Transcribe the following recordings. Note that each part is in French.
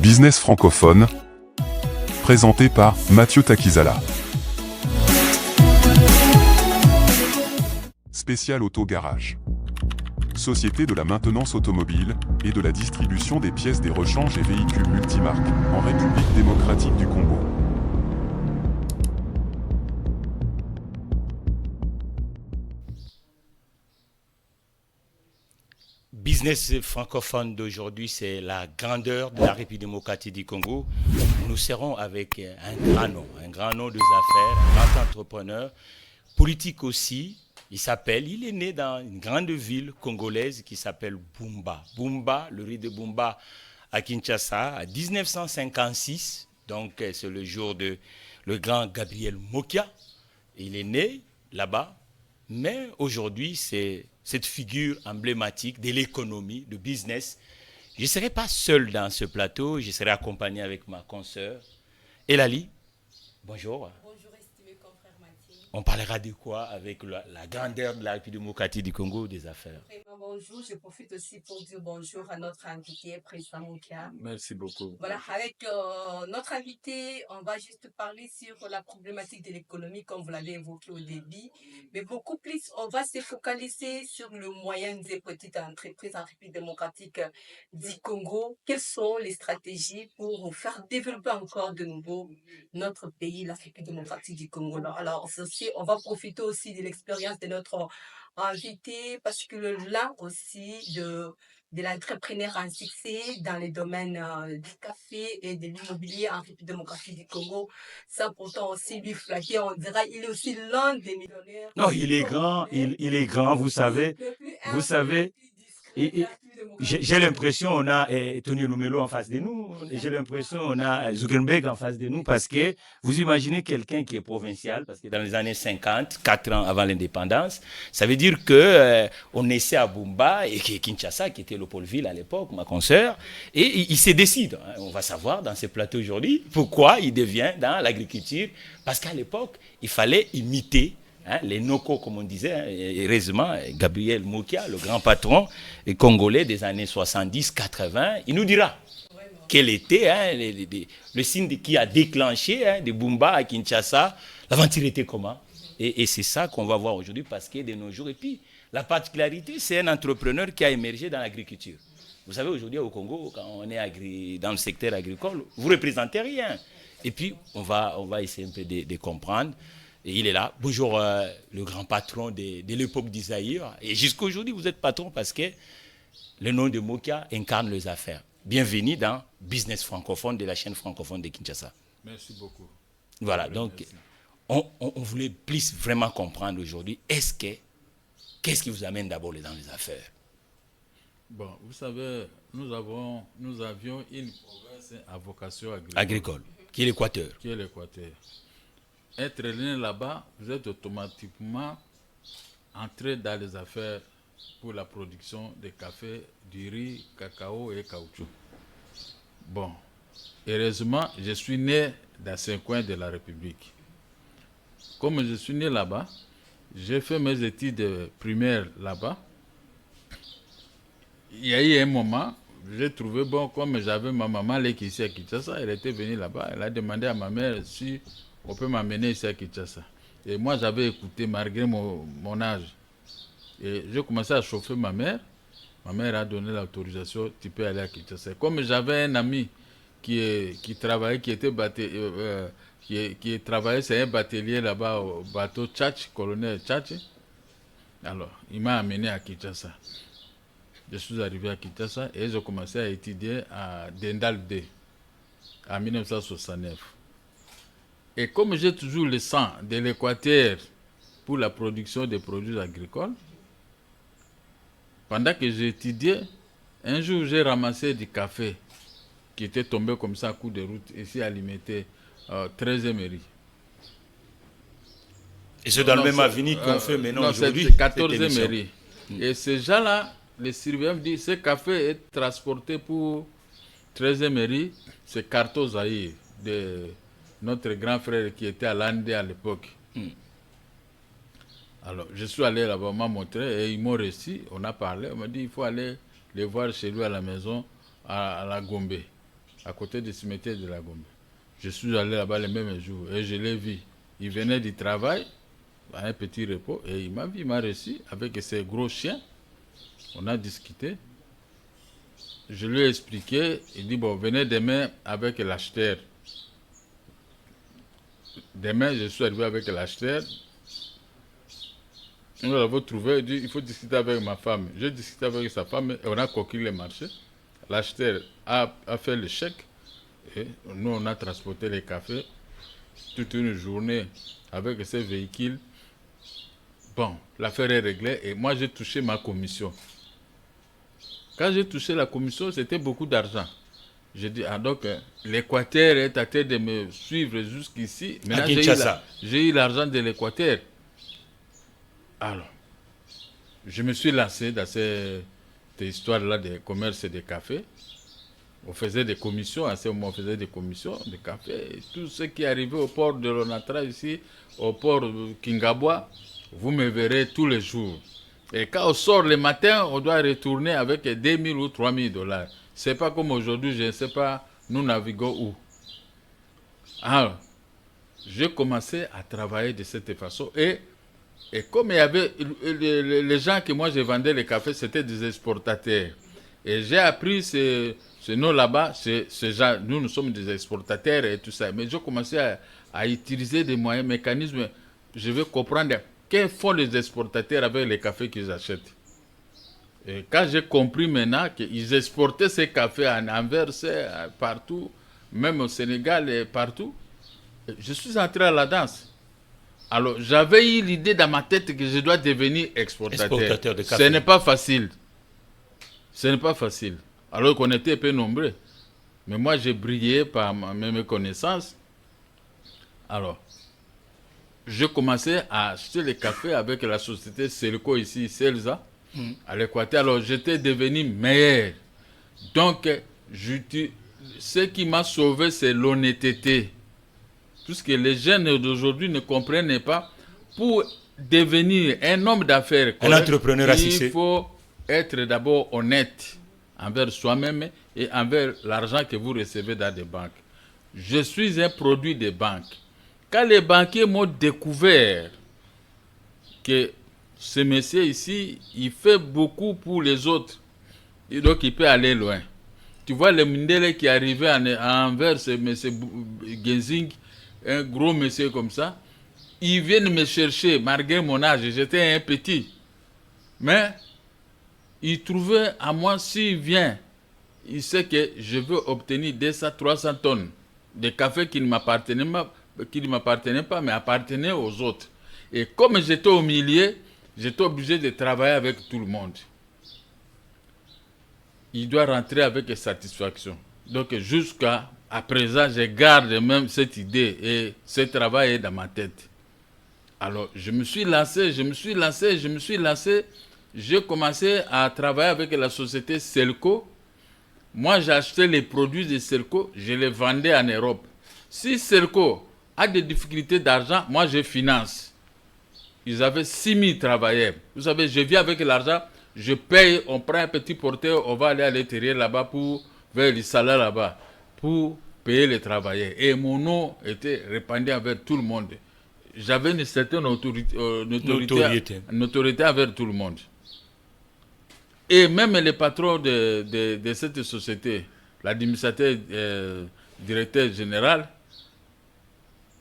Business francophone, présenté par Mathieu Takizala. Spécial Auto Garage. Société de la maintenance automobile et de la distribution des pièces des rechanges et véhicules multimarques en République démocratique du Congo. Business francophone d'aujourd'hui, c'est la grandeur de la République démocratique du Congo. Nous serons avec un grand nom des affaires, un grand entrepreneur, politique aussi. Il est né dans une grande ville congolaise qui s'appelle Bumba. Bumba, le riz de Bumba à Kinshasa, en 1956. Donc, c'est le jour de le grand Gabriel Mokia. Il est né là-bas. Mais aujourd'hui, c'est cette figure emblématique de l'économie, de business. Je ne serai pas seul dans ce plateau, je serai accompagné avec ma consoeur. Elali, bonjour. Bonjour, estimé confrère Mathieu. On parlera de quoi avec la grandeur de la République démocratique du Congo des affaires. Vraiment, bonjour. Je profite aussi pour dire bonjour à notre invité, président Moukia. Merci beaucoup. Voilà, avec notre invité, on va juste parler sur la problématique de l'économie, comme vous l'avez évoqué au début. Mais beaucoup plus, on va se focaliser sur les moyennes et petites entreprises en République démocratique du Congo. Quelles sont les stratégies pour faire développer encore de nouveau notre pays, la République démocratique du Congo? Alors, ceci, on va profiter aussi de l'expérience de notre invité parce que là aussi de l'entrepreneur en succès dans les domaines du café et de l'immobilier en République démocratique du Congo. Ça pourtant aussi lui flatter, on dirait il est aussi l'un des millionnaires. Non, il est grand, vous savez. J'ai l'impression on a Tony Lumelo en face de nous, j'ai l'impression on a Zuckerberg en face de nous parce que vous imaginez quelqu'un qui est provincial, parce que dans les années 50, 4 ans avant l'indépendance, ça veut dire que on essaie à Bumba et Kinshasa, qui était le pôle ville à l'époque, ma consoeur, et il se décide. On va savoir dans ces plateaux aujourd'hui pourquoi il devient dans l'agriculture, parce qu'à l'époque, il fallait imiter les Noko, comme on disait, heureusement, Gabriel Mokia, le grand patron congolais des années 70-80, il nous dira quel était le signe qui a déclenché de Bumba à Kinshasa, l'aventure était comment. Et c'est ça qu'on va voir aujourd'hui parce que de nos jours, et puis la particularité, c'est un entrepreneur qui a émergé dans l'agriculture. Vous savez, aujourd'hui au Congo, quand on est dans le secteur agricole, vous ne représentez rien. Et puis, on va essayer un peu de comprendre. Et il est là. Bonjour, le grand patron de l'époque d'Isaïr. Et jusqu'à aujourd'hui, vous êtes patron parce que le nom de Mokia incarne les affaires. Bienvenue dans Business francophone de la chaîne francophone de Kinshasa. Merci beaucoup. Voilà, donc on voulait plus vraiment comprendre aujourd'hui, qu'est-ce qui vous amène d'abord dans les affaires? Bon, vous savez, nous avions une province à vocation agricole, qui est l'Équateur. Être né là-bas, vous êtes automatiquement entré dans les affaires pour la production de café, du riz, cacao et caoutchouc. Bon, heureusement, je suis né dans ce coin de la République. Comme je suis né là-bas, j'ai fait mes études primaires là-bas. Il y a eu un moment, j'ai trouvé bon, comme j'avais ma maman qui ici à Kinshasa, elle était venue là-bas, elle a demandé à ma mère si on peut m'amener ici à Kinshasa. Et moi, j'avais écouté malgré mon âge. Et j'ai commencé à chauffer ma mère. Ma mère a donné l'autorisation, tu peux aller à Kinshasa. Comme j'avais un ami qui travaillait, qui travaillait, c'est un batelier là-bas au bateau Tchatch, colonel Tchatch. Alors, il m'a amené à Kinshasa. Je suis arrivé à Kinshasa et j'ai commencé à étudier à Dendal D en 1969. Et comme j'ai toujours le sang de l'Équateur pour la production des produits agricoles, pendant que j'étudiais, un jour j'ai ramassé du café qui était tombé comme ça à coup de route ici à Limité, 13e rue. Et c'est dans le même avenue qu'on fait maintenant aujourd'hui. C'est 14e rue. Et ces gens-là, les surveillants me disent, ce café est transporté pour 13e rue, c'est Carto Zahir de notre grand frère qui était à l'Andé à l'époque. Alors, je suis allé là-bas, on m'a montré et ils m'ont reçu, on a parlé, on m'a dit il faut aller les voir chez lui à la maison, à la Gombe, à côté du cimetière de la Gombe. Je suis allé là-bas le même jour et je l'ai vu. Il venait du travail, à un petit repos, et il m'a vu, il m'a reçu avec ses gros chiens. On a discuté. Je lui ai expliqué, il dit, bon, venez demain avec l'acheteur. Demain, je suis arrivé avec l'acheteur. Nous l'avons trouvé, il dit, il faut discuter avec ma femme. J'ai discuté avec sa femme et on a coquillé le marché. L'acheteur a fait le chèque et nous, on a transporté les cafés toute une journée avec ces véhicules. Bon, l'affaire est réglée et moi, j'ai touché ma commission. Quand j'ai touché la commission, c'était beaucoup d'argent. J'ai dit, ah donc, l'Équateur est à terre de me suivre jusqu'ici. Maintenant, j'ai eu l'argent de l'Équateur. Alors, je me suis lancé dans cette histoire-là de commerce de café. On faisait des commissions, à ce moment on faisait des commissions de café. Et tout ce qui arrivait au port de Lonatra ici, au port de Kingabwa, vous me verrez tous les jours. Et quand on sort le matin, on doit retourner avec 2 000 ou 3 000 $. C'est pas comme aujourd'hui, je ne sais pas, nous naviguons où. Alors, j'ai commencé à travailler de cette façon et comme il y avait les gens que moi je vendais les cafés, c'était des exportateurs. Et j'ai appris ce nom là-bas, nous sommes des exportateurs et tout ça. Mais j'ai commencé à utiliser des moyens, mécanismes. Je veux comprendre qu'est-ce font les exportateurs avec les cafés qu'ils achètent. Et quand j'ai compris maintenant qu'ils exportaient ces cafés en Anvers, partout, même au Sénégal et partout, je suis entré à la danse. Alors, j'avais eu l'idée dans ma tête que je dois devenir exportateur de café. Ce n'est pas facile. Ce n'est pas facile. Alors qu'on était peu nombreux. Mais moi, j'ai brillé par mes connaissances. Alors, je commençais à acheter les cafés avec la société Selco ici, Celsa, à l'Équateur. Alors, j'étais devenu meilleur. Donc, ce qui m'a sauvé, c'est l'honnêteté. Tout ce que les jeunes d'aujourd'hui ne comprennent pas, pour devenir un homme d'affaires, un entrepreneur assisté, il faut être d'abord honnête envers soi-même et envers l'argent que vous recevez dans des banques. Je suis un produit des banques. Quand les banquiers m'ont découvert que ce monsieur ici, il fait beaucoup pour les autres, et donc il peut aller loin. Tu vois le Mindele qui arrivait envers ce monsieur Genzing, un gros monsieur comme ça, ils viennent me chercher, malgré mon âge, j'étais un petit. Mais il trouvait à moi, s'il vient, il sait que je veux obtenir 200, 300 tonnes de café qui ne m'appartenaient pas, mais appartenaient aux autres. Et comme j'étais au milieu, j'étais obligé de travailler avec tout le monde. Il doit rentrer avec satisfaction. Donc jusqu'à présent, je garde même cette idée et ce travail est dans ma tête. Alors, je me suis lancé. J'ai commencé à travailler avec la société Selco. Moi, j'achetais les produits de Selco, je les vendais en Europe. Si Selco a des difficultés d'argent, moi, je finance. Ils avaient 6 000 travailleurs. Vous savez, je viens avec l'argent, je paye, on prend un petit porteur, on va aller à l'intérieur là-bas vers les salaires là-bas, pour payer les travailleurs. Et mon nom était répandu envers tout le monde. J'avais une certaine notoriété envers tout le monde. Et même les patrons de cette société, l'administrateur directeur général,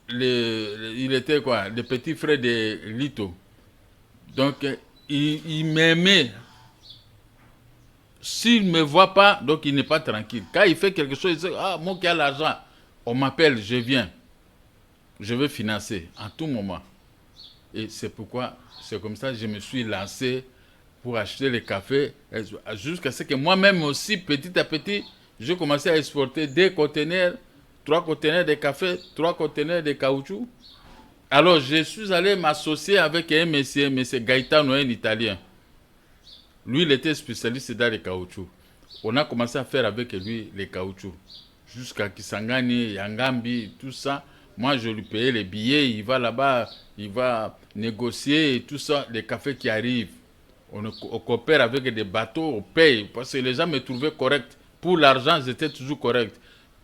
il était quoi, le petit frère de Lito. Donc, il m'aimait. S'il ne me voit pas, donc il n'est pas tranquille. Quand il fait quelque chose, il dit, ah, moi qui a l'argent, on m'appelle, je viens. Je veux financer en tout moment. Et c'est pourquoi, c'est comme ça que je me suis lancé pour acheter les cafés, jusqu'à ce que moi-même aussi, petit à petit, j'ai commencé à exporter 2 conteneurs, 3 conteneurs de café, 3 conteneurs de caoutchouc. Alors, je suis allé m'associer avec un monsieur Gaetano, un Italien. Lui, il était spécialiste dans les caoutchoucs. On a commencé à faire avec lui les caoutchoucs. Jusqu'à Kisangani, Yangambi, tout ça. Moi, je lui payais les billets, il va là-bas, il va négocier et tout ça, les cafés qui arrivent. On coopère avec des bateaux, on paye, parce que les gens me trouvaient correct. Pour l'argent, j'étais toujours correct.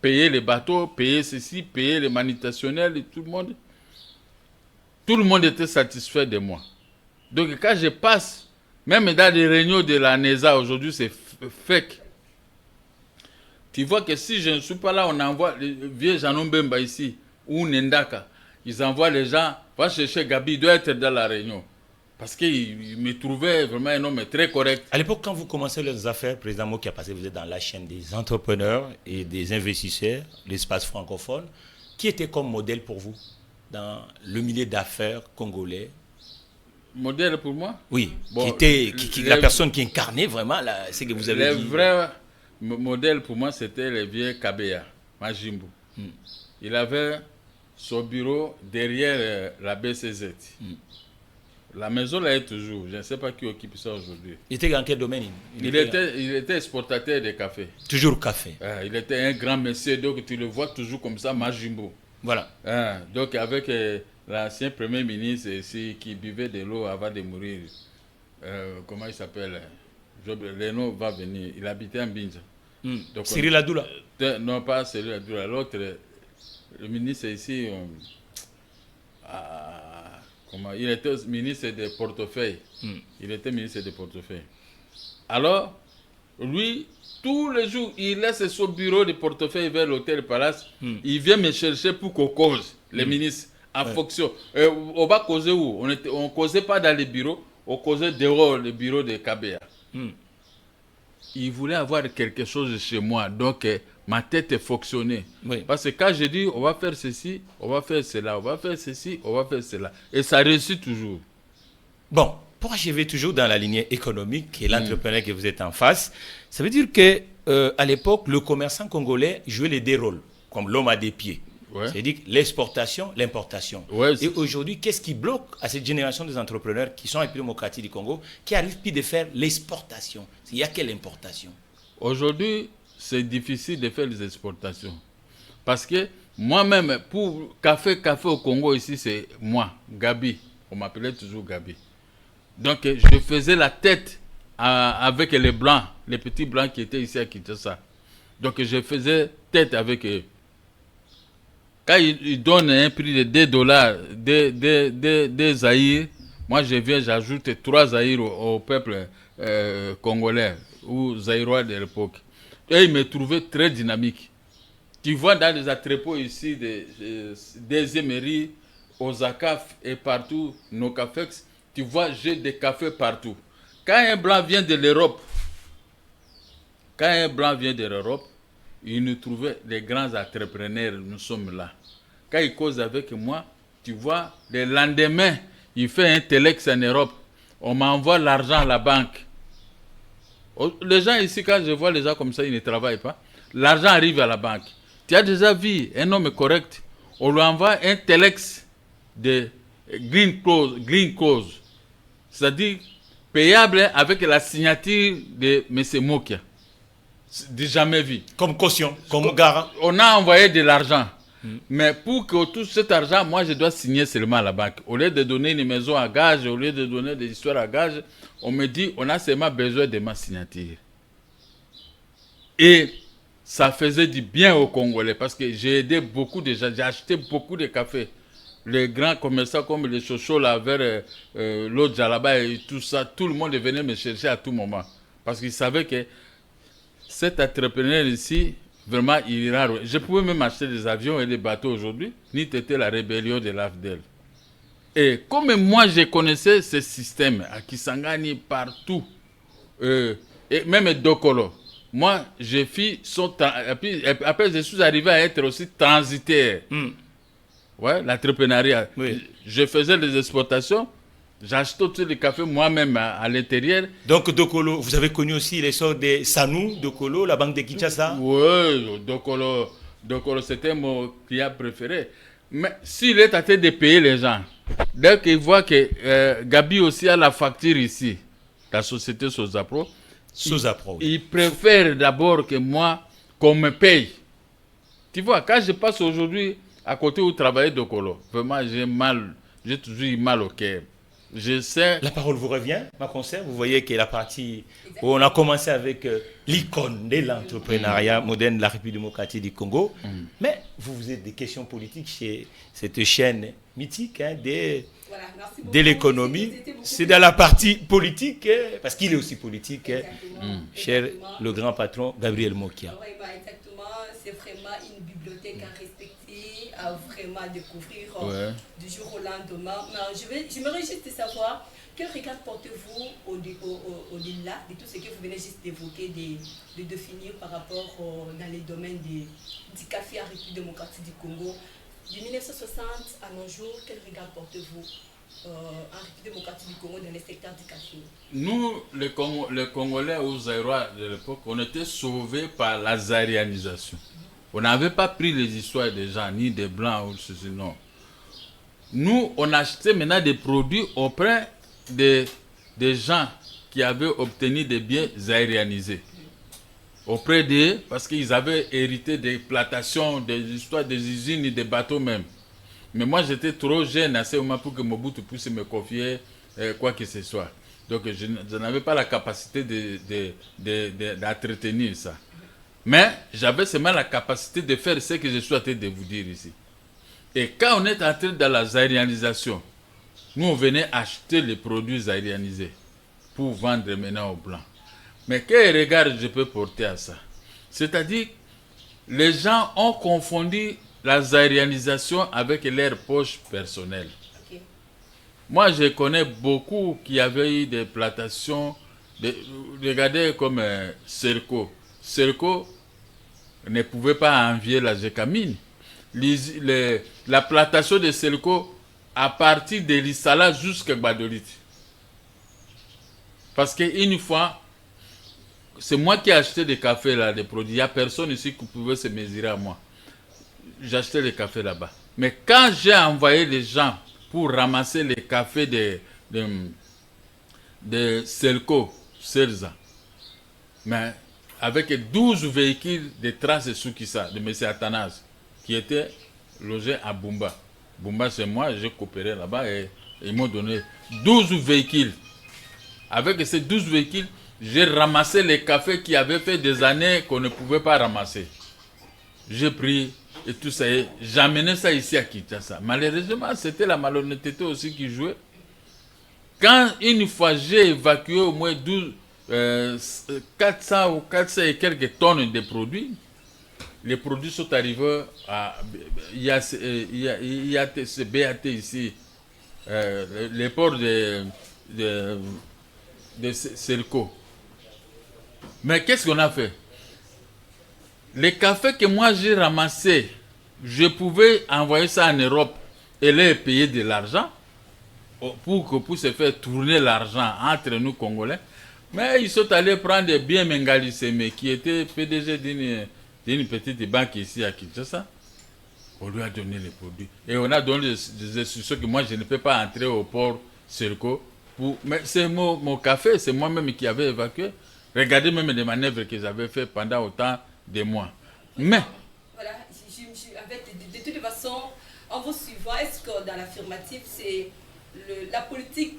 payer les bateaux, payer ceci, payer les manutentionnels, et tout le monde était satisfait de moi. Donc quand je passe, même dans les réunions de la NESA, aujourd'hui c'est fake. Tu vois que si je ne suis pas là, on envoie les vieux Janon Bemba ici, ou Nendaka, ils envoient les gens, va chercher Gabi, il doit être dans la réunion. Parce qu'il me trouvait vraiment un homme très correct. À l'époque, quand vous commencez les affaires, président Mokia, parce que vous êtes dans la chaîne des entrepreneurs et des investisseurs, l'espace francophone, qui était comme modèle pour vous dans le milieu d'affaires congolais? Modèle pour moi? Oui, bon, la personne qui incarnait vraiment ce que vous avez dit. Le vrai modèle pour moi, c'était le vieux Kabeya, Majimbo. Il avait son bureau derrière la BCZ. La maison là est toujours. Je ne sais pas qui occupe ça aujourd'hui. Il était dans quel domaine? Il était exportateur de café. Toujours café. Il était un grand monsieur, donc tu le vois toujours comme ça, Majimbo. Voilà. Donc avec l'ancien premier ministre ici, qui buvait de l'eau avant de mourir. Comment il s'appelle? Le nom va venir. Il habitait en Binja. Cyril Adoula? Non, pas Cyril Adoula. L'autre, le ministre ici... il était ministre des portefeuilles. Il était ministre des portefeuilles. Alors, lui, tous les jours, il laisse son bureau de portefeuille vers l'hôtel Palace. Il vient me chercher pour qu'on cause, les ministres, en fonction. On va causer où? On ne causait pas dans les bureaux, on causait dehors le bureau de Kabeya. Il voulait avoir quelque chose chez moi, donc ma tête fonctionnait. Oui. Parce que quand je dis on va faire ceci, on va faire cela, on va faire ceci, on va faire cela. Et ça réussit toujours. Bon, pour achever toujours dans la lignée économique et l'entrepreneur que vous êtes en face, ça veut dire que à l'époque, le commerçant congolais jouait les deux rôles, comme l'homme à des pieds. Ouais. C'est-à-dire l'exportation, l'importation. Ouais, et aujourd'hui, qu'est-ce qui bloque à cette génération des entrepreneurs qui sont les plus démocratiques du Congo, qui n'arrivent plus de faire l'exportation? Il n'y a que l'importation. Aujourd'hui, c'est difficile de faire les exportations. Parce que moi-même, pour café au Congo ici, c'est moi, Gabi. On m'appelait toujours Gabi. Donc, je faisais la tête avec les blancs, les petits blancs qui étaient ici à Kinshasa. Donc, je faisais tête avec eux. Quand ils donnent un prix de $2 des Zaïre, moi je viens, j'ajoute 3 Zaïre au peuple congolais ou zaïrois de l'époque. Et ils me trouvaient très dynamique. Tu vois dans les entrepôts ici des émeries, aux ACAF et partout, nos cafex, tu vois, j'ai des cafés partout. Quand un blanc vient de l'Europe, il nous trouvait des grands entrepreneurs, nous sommes là. Quand il cause avec moi, tu vois, le lendemain, il fait un téléx en Europe, on m'envoie l'argent à la banque. Les gens ici, quand je vois les gens comme ça, ils ne travaillent pas. L'argent arrive à la banque. Tu as déjà vu un homme correct, on lui envoie un téléx de green clause, c'est-à-dire payable avec la signature de M. Mokia. De jamais vu. Comme caution, comme garant. On a envoyé de l'argent. Mais pour que tout cet argent, moi je dois signer seulement à la banque. Au lieu de donner une maison à gage, au lieu de donner des histoires à gage, on me dit on a seulement besoin de ma signature. Et ça faisait du bien aux Congolais parce que j'ai aidé beaucoup de gens, j'ai acheté beaucoup de café. Les grands commerçants comme les Chochos là vers l'autre Jalaba et tout ça, tout le monde venait me chercher à tout moment. Parce qu'ils savaient que cet entrepreneur ici, vraiment, il ira. Je pouvais même acheter des avions et des bateaux aujourd'hui, ni t'étais la rébellion de l'AFDEL. Et comme moi, je connaissais ce système à Kisangani partout, et même Dokolo, moi, j'ai fait après, je suis arrivé à être aussi transitaire. Ouais, l'entrepreneuriat. Oui. Je faisais des exportations. J'achetais tous les cafés moi-même à l'intérieur. Donc, Dokolo, vous avez connu aussi l'essor de Sanou, Dokolo, la banque de Kinshasa? Oui, Dokolo, c'était mon client préféré. Mais s'il est en train de payer les gens, dès qu'il voit que Gabi aussi a la facture ici, la société Sozapro, il préfère d'abord que moi, qu'on me paye. Tu vois, quand je passe aujourd'hui à côté où travaillait Dokolo, vraiment j'ai toujours eu mal au cœur. je sais... La parole vous revient, ma consoeur. Vous voyez que la partie où on a commencé avec l'icône de l'entrepreneuriat moderne de la République démocratique du Congo. Mais vous êtes des questions politiques chez cette chaîne mythique Voilà, merci beaucoup. de l'économie. C'est dans la partie politique, parce qu'il est aussi politique, cher le grand patron Gabriel Mokia. Oui, exactement. C'est vraiment une bibliothèque à respecter, à vraiment découvrir du jour au lendemain. Mais j'aimerais juste savoir quel regard portez-vous au-delà de tout ce que vous venez juste d'évoquer, de définir par rapport dans les domaines du café en République démocratique du Congo. De 1960 à nos jours, quel regard portez-vous en République démocratique du Congo dans les secteurs du café? Nous, les Congolais aux Zaïrois de l'époque, on était sauvés par la zaïrianisation. On n'avait pas pris les histoires des gens, ni des blancs ou ceci, non. Nous, on achetait maintenant des produits auprès des gens qui avaient obtenu des biens zaïrianisés. Auprès d'eux, parce qu'ils avaient hérité des plantations, des histoires des usines et des bateaux même. Mais moi, j'étais trop jeune à ce moment pour que Mobutu puisse me confier quoi que ce soit. Donc, je n'avais pas la capacité d'entretenir ça. Mais j'avais seulement la capacité de faire ce que je suis en train de vous dire ici. Et quand on est entré dans la zaïrianisation, nous, on venait acheter les produits zaïrianisés pour vendre maintenant aux Blancs. Mais quel regard je peux porter à ça? C'est-à-dire, les gens ont confondu la zaïrianisation avec leurs poches personnelles. Okay. Moi, je connais beaucoup qui avaient eu des plantations. Regardez comme Serko. Serko ne pouvait pas envier la Gécamine. La plantation de Serko à partir de l'Issala jusqu'à Gbadolite. Parce qu'une fois, c'est moi qui ai acheté des cafés là, des produits. Il n'y a personne ici qui pouvait se mesurer à moi. J'achetais les cafés là-bas. Mais quand j'ai envoyé les gens pour ramasser les cafés de Selco, Selza, mais avec 12 véhicules de traces de Soukissa, de M. Athanase, qui étaient logés à Bumba. Bumba, c'est moi, j'ai coopéré là-bas et ils m'ont donné 12 véhicules. Avec ces 12 véhicules, j'ai ramassé les cafés qui avaient fait des années qu'on ne pouvait pas ramasser. J'ai pris et tout ça, j'amenais ça ici à Kinshasa. Malheureusement, c'était la malhonnêteté aussi qui jouait. Quand une fois j'ai évacué au moins 400 ou 400 et quelques tonnes de produits, les produits sont arrivés à IATC, BAT ici, les ports de Selco. Mais qu'est-ce qu'on a fait? Les cafés que moi j'ai ramassés, je pouvais envoyer ça en Europe et leur payer de l'argent pour que puisse faire tourner l'argent entre nous Congolais. Mais ils sont allés prendre des biens Mengalisseme qui était PDG d'une petite banque ici à Kinshasa. On lui a donné les produits. Et on a donné des instructions que moi je ne peux pas entrer au port Serco. Mais c'est mon café, c'est moi-même qui avais évacué. Regardez même les manœuvres que j'avais fait pendant autant de mois. Mais... Voilà, de toute façon, en vous suivant, est-ce que dans l'affirmative, c'est la politique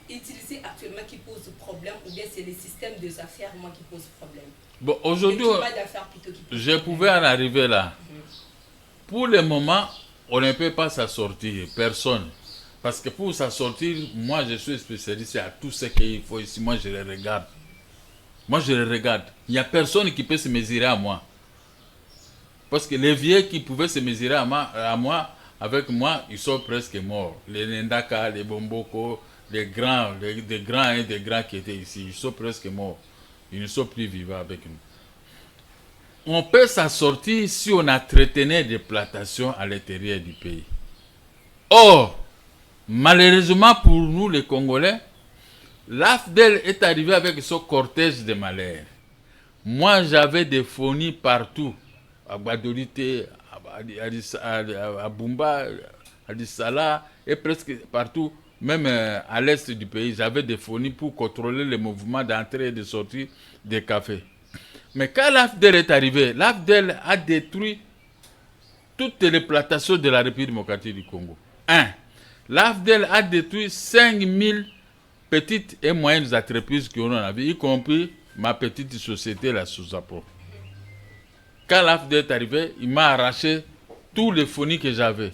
utilisée actuellement qui pose problème ou bien c'est le système des affaires qui pose problème? Bon, aujourd'hui, je pouvais en arriver là. Pour le moment, on ne peut pas s'en sortir, personne. Parce que pour s'en sortir, moi je suis spécialiste à tout ce qu'il faut ici. Moi je les regarde. Moi je les regarde. Il n'y a personne qui peut se mesurer à moi. Parce que les vieux qui pouvaient se mesurer à moi, avec moi, ils sont presque morts. Les Nendaka, les Bomboko, les grands et des grands qui étaient ici, ils sont presque morts. Ils ne sont plus vivants avec nous. On peut s'en sortir si on a traité des plantations à l'intérieur du pays. Or, malheureusement pour nous les Congolais, l'AFDEL est arrivé avec son cortège de malheur. Moi j'avais des phonies partout, à Gbadolite, à Bumba, à Dissala et presque partout, même à l'est du pays. J'avais des phonies pour contrôler les mouvements d'entrée et de sortie des cafés. Mais quand l'AFDEL est arrivé, l'AFDEL a détruit toutes les plantations de la République démocratique du Congo. L'AFDEL a détruit 5000 petites et moyennes entreprises qu'on en avait, y compris ma petite société, la Sousapo. Quand l'AFDEL est arrivé, il m'a arraché tous les phonies que j'avais.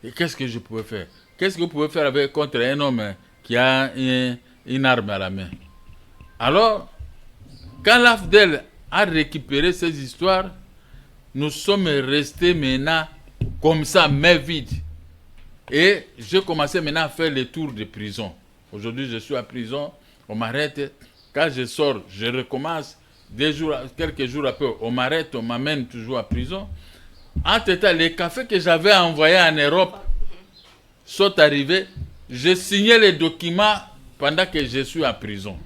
Et qu'est-ce que je pouvais faire? Qu'est-ce que vous pouvez faire avec, contre un homme qui a une arme à la main? Alors, quand l'AFDEL a récupéré ces histoires, nous sommes restés maintenant comme ça, main vide. Et j'ai commencé maintenant à faire les tours de prison. Aujourd'hui, je suis à prison, on m'arrête. Quand je sors, je recommence. Quelques jours après, on m'arrête, on m'amène toujours à prison. Entre-temps, les cafés que j'avais envoyés en Europe sont arrivés. J'ai signé les documents pendant que je suis en prison.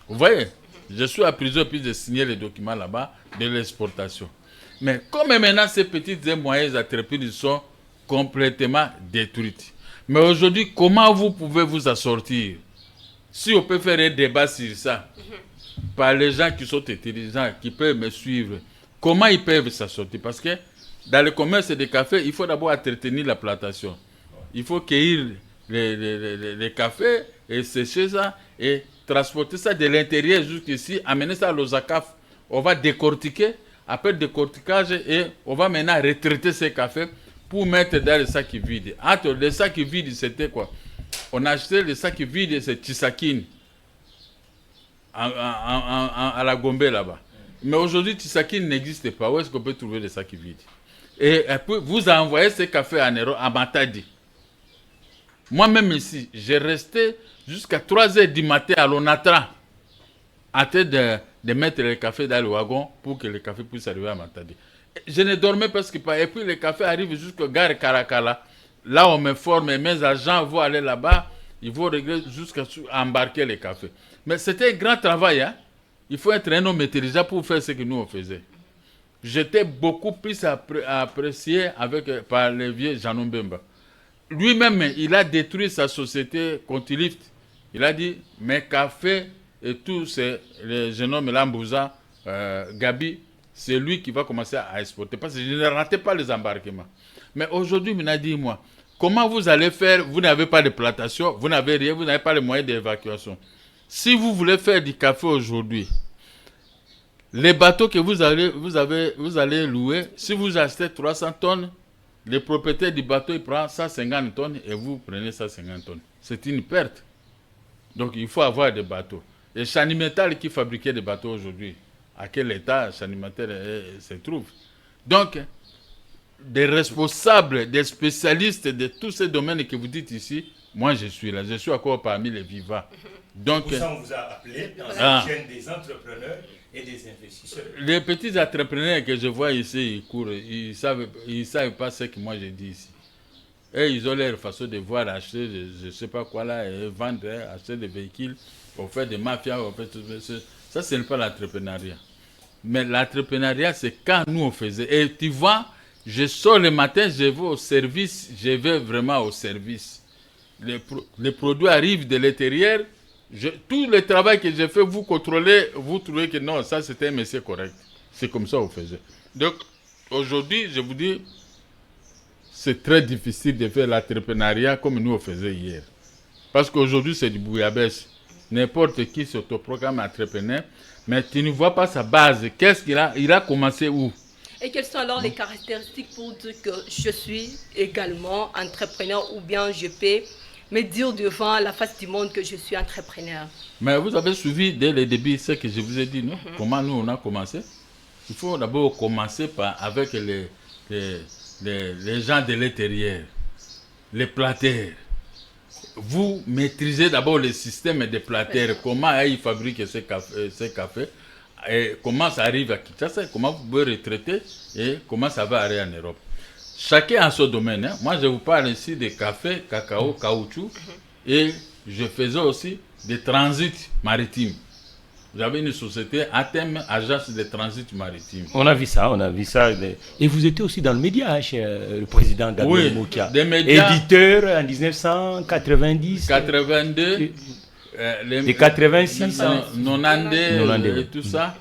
Vous voyez? Je suis à prison puis j'ai signé les documents là-bas de l'exportation. Mais comme maintenant ces petites et moyennes entreprises sont complètement détruites. Mais aujourd'hui, comment vous pouvez vous en sortir? Si on peut faire un débat sur ça, par les gens qui sont intelligents, qui peuvent me suivre, comment ils peuvent s'en sortir? Parce que dans le commerce des cafés, il faut d'abord entretenir la plantation. Il faut cueillir les cafés et sécher ça et transporter ça de l'intérieur jusqu'ici, amener ça à l'Osakaf. On va décortiquer, après décortiquage, et on va maintenant retraiter ces cafés pour mettre dans les sacs vides. Entre les sacs vides, c'était quoi? On a acheté les sacs vides, c'est Tshisakine, à la Gombe là-bas. Mais aujourd'hui, Tshisakine n'existe pas. Où est-ce qu'on peut trouver les sacs vides? Et puis, vous envoyez ces cafés en Europe, à Matadi. Moi-même ici, j'ai resté jusqu'à 3 h du matin à l'Onatra, en train de mettre les cafés dans le wagon pour que les cafés puissent arriver à Matadi. Je ne dormais presque pas. Et puis les cafés arrivent jusqu'au gare Karakala. Là, on me forme, mes agents vont aller là-bas, ils vont régler jusqu'à embarquer les cafés. Mais c'était un grand travail. Hein? Il faut être un homme intelligent pour faire ce que nous on faisait. J'étais beaucoup plus apprécié par le vieux Janon Bemba. Lui-même, il a détruit sa société Contilift. Il a dit, mes cafés et tous les jeunes hommes, Lambouza, Gabi, c'est lui qui va commencer à exporter. Parce que je ne ratais pas les embarquements. Mais aujourd'hui, il m'a dit, moi, comment vous allez faire? Vous n'avez pas de plantation, vous n'avez rien, vous n'avez pas les moyens d'évacuation. Si vous voulez faire du café aujourd'hui, les bateaux que vous allez louer, si vous achetez 300 tonnes, le propriétaire du bateau, il prend 150 tonnes et vous prenez 150 tonnes. C'est une perte. Donc, il faut avoir des bateaux. Et Chanimetal qui fabriquait des bateaux aujourd'hui, à quel état Chanimetal se trouve? Donc, des responsables, des spécialistes de tous ces domaines que vous dites ici, moi je suis là, je suis encore parmi les vivants. Donc, pour ça, on vous a appelé dans la chaîne des entrepreneurs et des investisseurs. Les petits entrepreneurs que je vois ici, ils courent, ils savent pas ce que moi je dis ici. Et ils ont leur façon de voir, acheter, je ne sais pas quoi là, et vendre, acheter des véhicules, on fait des mafias, on fait tout ça. Ça, ce n'est pas l'entrepreneuriat. Mais l'entrepreneuriat, c'est quand nous on faisait. Et tu vois, je sors le matin, je vais au service, je vais vraiment au service. Les produits arrivent de l'intérieur. Tout le travail que j'ai fait, vous contrôlez, vous trouvez que non, ça c'était un monsieur correct. C'est comme ça qu'on faisait. Donc, aujourd'hui, je vous dis, c'est très difficile de faire l'entrepreneuriat comme nous on faisait hier. Parce qu'aujourd'hui, c'est du bouillabaisse. N'importe qui s'autoprogramme entrepreneur, mais tu ne vois pas sa base. Qu'est-ce qu'il a? Il a commencé où? Et quelles sont alors les caractéristiques pour dire que je suis également entrepreneur ou bien je peux me dire devant la face du monde que je suis entrepreneur? Mais vous avez suivi dès le début ce que je vous ai dit, non? Comment nous on a commencé? Il faut d'abord commencer avec les gens de l'intérieur, les plateurs. Vous maîtrisez d'abord le système des plateurs, comment ils fabriquent ces cafés, et comment ça arrive à Kinshasa, comment vous pouvez retraiter et comment ça va arriver en Europe. Chacun a son domaine. Hein. Moi, je vous parle ici de café, cacao, caoutchouc, et je faisais aussi des transits maritimes. J'avais une société, ATEM, agence de transit maritime. On a vu ça, Et vous étiez aussi dans le média, chez le président Gabriel Moukia. Des médias. Éditeur en 1990. 82. Les 86. 90 et tout ça.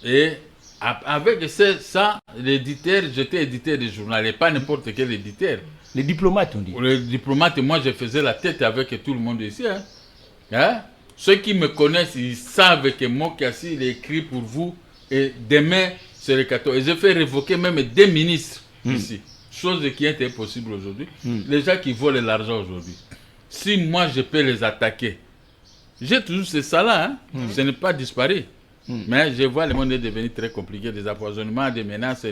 Et avec ça, l'éditeur, j'étais éditeur de journal, et pas n'importe quel éditeur. Les diplomates, on dit. Les diplomates, moi, je faisais la tête avec tout le monde ici. Hein? Ceux qui me connaissent, ils savent que Mokiassi, il est écrit pour vous. Et demain, c'est le 14. Et j'ai fait révoquer même des ministres ici. Chose qui est impossible aujourd'hui. Les gens qui volent l'argent aujourd'hui. Si moi, je peux les attaquer, j'ai toujours ces ça-là. Ce n'est pas disparu. Mais je vois le monde est devenu très compliqué. Des empoisonnements, des menaces,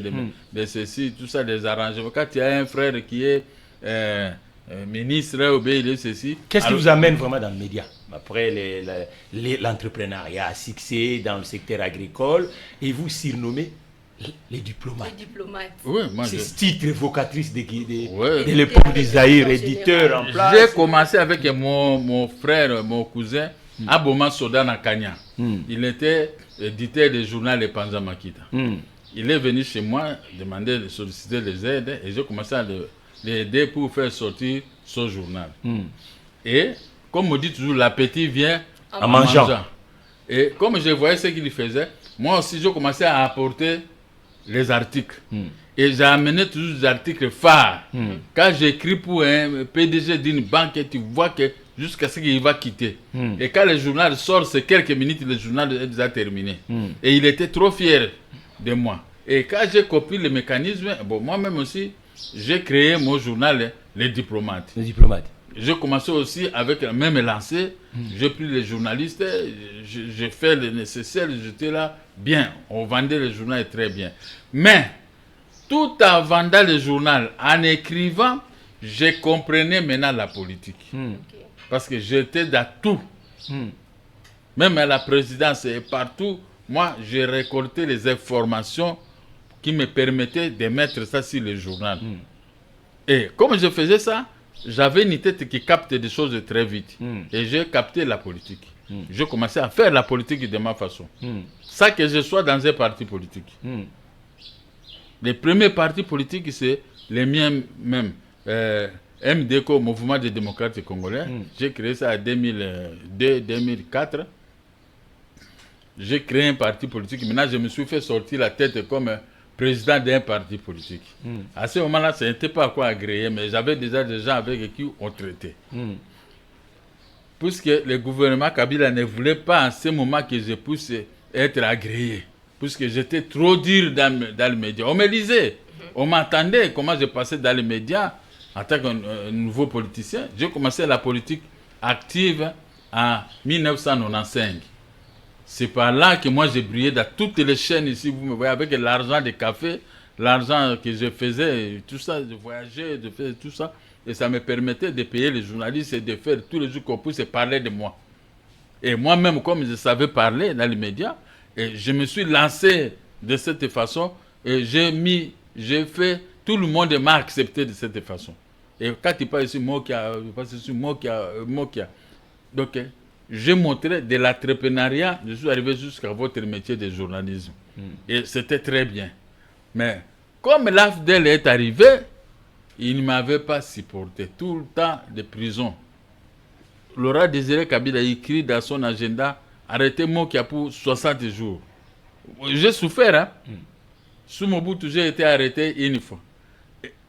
des ceci, tout ça, des arrangements. Quand il y a un frère qui est ministre, il est ceci. Qu'est-ce qui vous amène vraiment dans le média? Après l'entrepreneuriat à succès dans le secteur agricole, et vous surnommez les diplomates. Les diplomates. Oui, moi C'est ce titre évocatrice de Ouais. l'époque d'Isaïr, éditeur en place. J'ai commencé avec mon frère, mon cousin, Aboma Soda Nakanya. Il était éditeur du journal Les Panza Makita. Il est venu chez moi demander de solliciter les aides et j'ai commencé à l'aider pour faire sortir ce journal. Et comme on dit toujours, l'appétit vient en mangeant. Et comme je voyais ce qu'il faisait, moi aussi, j'ai commencé à apporter les articles. Et j'ai amené toujours des articles phares. Quand j'écris pour un PDG d'une banque, tu vois que jusqu'à ce qu'il va quitter. Et quand le journal sort, c'est quelques minutes, le journal est déjà terminé. Et il était trop fier de moi. Et quand j'ai copié le mécanisme, bon, moi-même aussi, j'ai créé mon journal, Les Diplomates. Les diplomates. J'ai commencé aussi avec la même lancée. J'ai pris les journalistes, j'ai fait le nécessaire, j'étais là bien. On vendait le journal très bien. Mais, tout en vendant le journal, en écrivant, je comprenais maintenant la politique. Parce que j'étais dans tout. Même à la présidence et partout, moi, j'ai récolté les informations qui me permettaient de mettre ça sur le journal. Et comme je faisais ça, j'avais une tête qui capte des choses très vite. Et j'ai capté la politique. J'ai commencé à faire la politique de ma façon. Ça que je sois dans un parti politique. Les premiers partis politiques, c'est les miens même. MDCO, Mouvement des démocrates congolais. J'ai créé ça en 2002-2004. J'ai créé un parti politique. Maintenant, je me suis fait sortir la tête comme président d'un parti politique. À ce moment-là, ce n'était pas quoi agréer, mais j'avais déjà des gens avec qui on traitait. Puisque le gouvernement Kabila ne voulait pas en ce moment que je puisse être agréé. Puisque j'étais trop dur dans les médias. On me lisait, on m'entendait comment je passais dans les médias en tant que nouveau politicien. J'ai commencé la politique active en 1995. C'est par là que moi j'ai brillé dans toutes les chaînes ici, vous me voyez, avec l'argent des cafés, l'argent que je faisais, tout ça, je voyageais, je faisais tout ça. Et ça me permettait de payer les journalistes et de faire tous les jours qu'on puisse parler de moi. Et moi-même, comme je savais parler dans les médias, et je me suis lancé de cette façon et j'ai fait, tout le monde m'a accepté de cette façon. Et quand il parle ici, Mokia. Donc, j'ai montré de l'entrepreneuriat, je suis arrivé jusqu'à votre métier de journalisme. Et c'était très bien. Mais comme l'AFDEL est arrivé, il ne m'avait pas supporté. Tout le temps de prison. Laurent Désiré Kabila a écrit dans son agenda, arrêtez Mokia pour 60 jours. J'ai souffert, hein. Sous Mobutu, j'ai été arrêté une fois.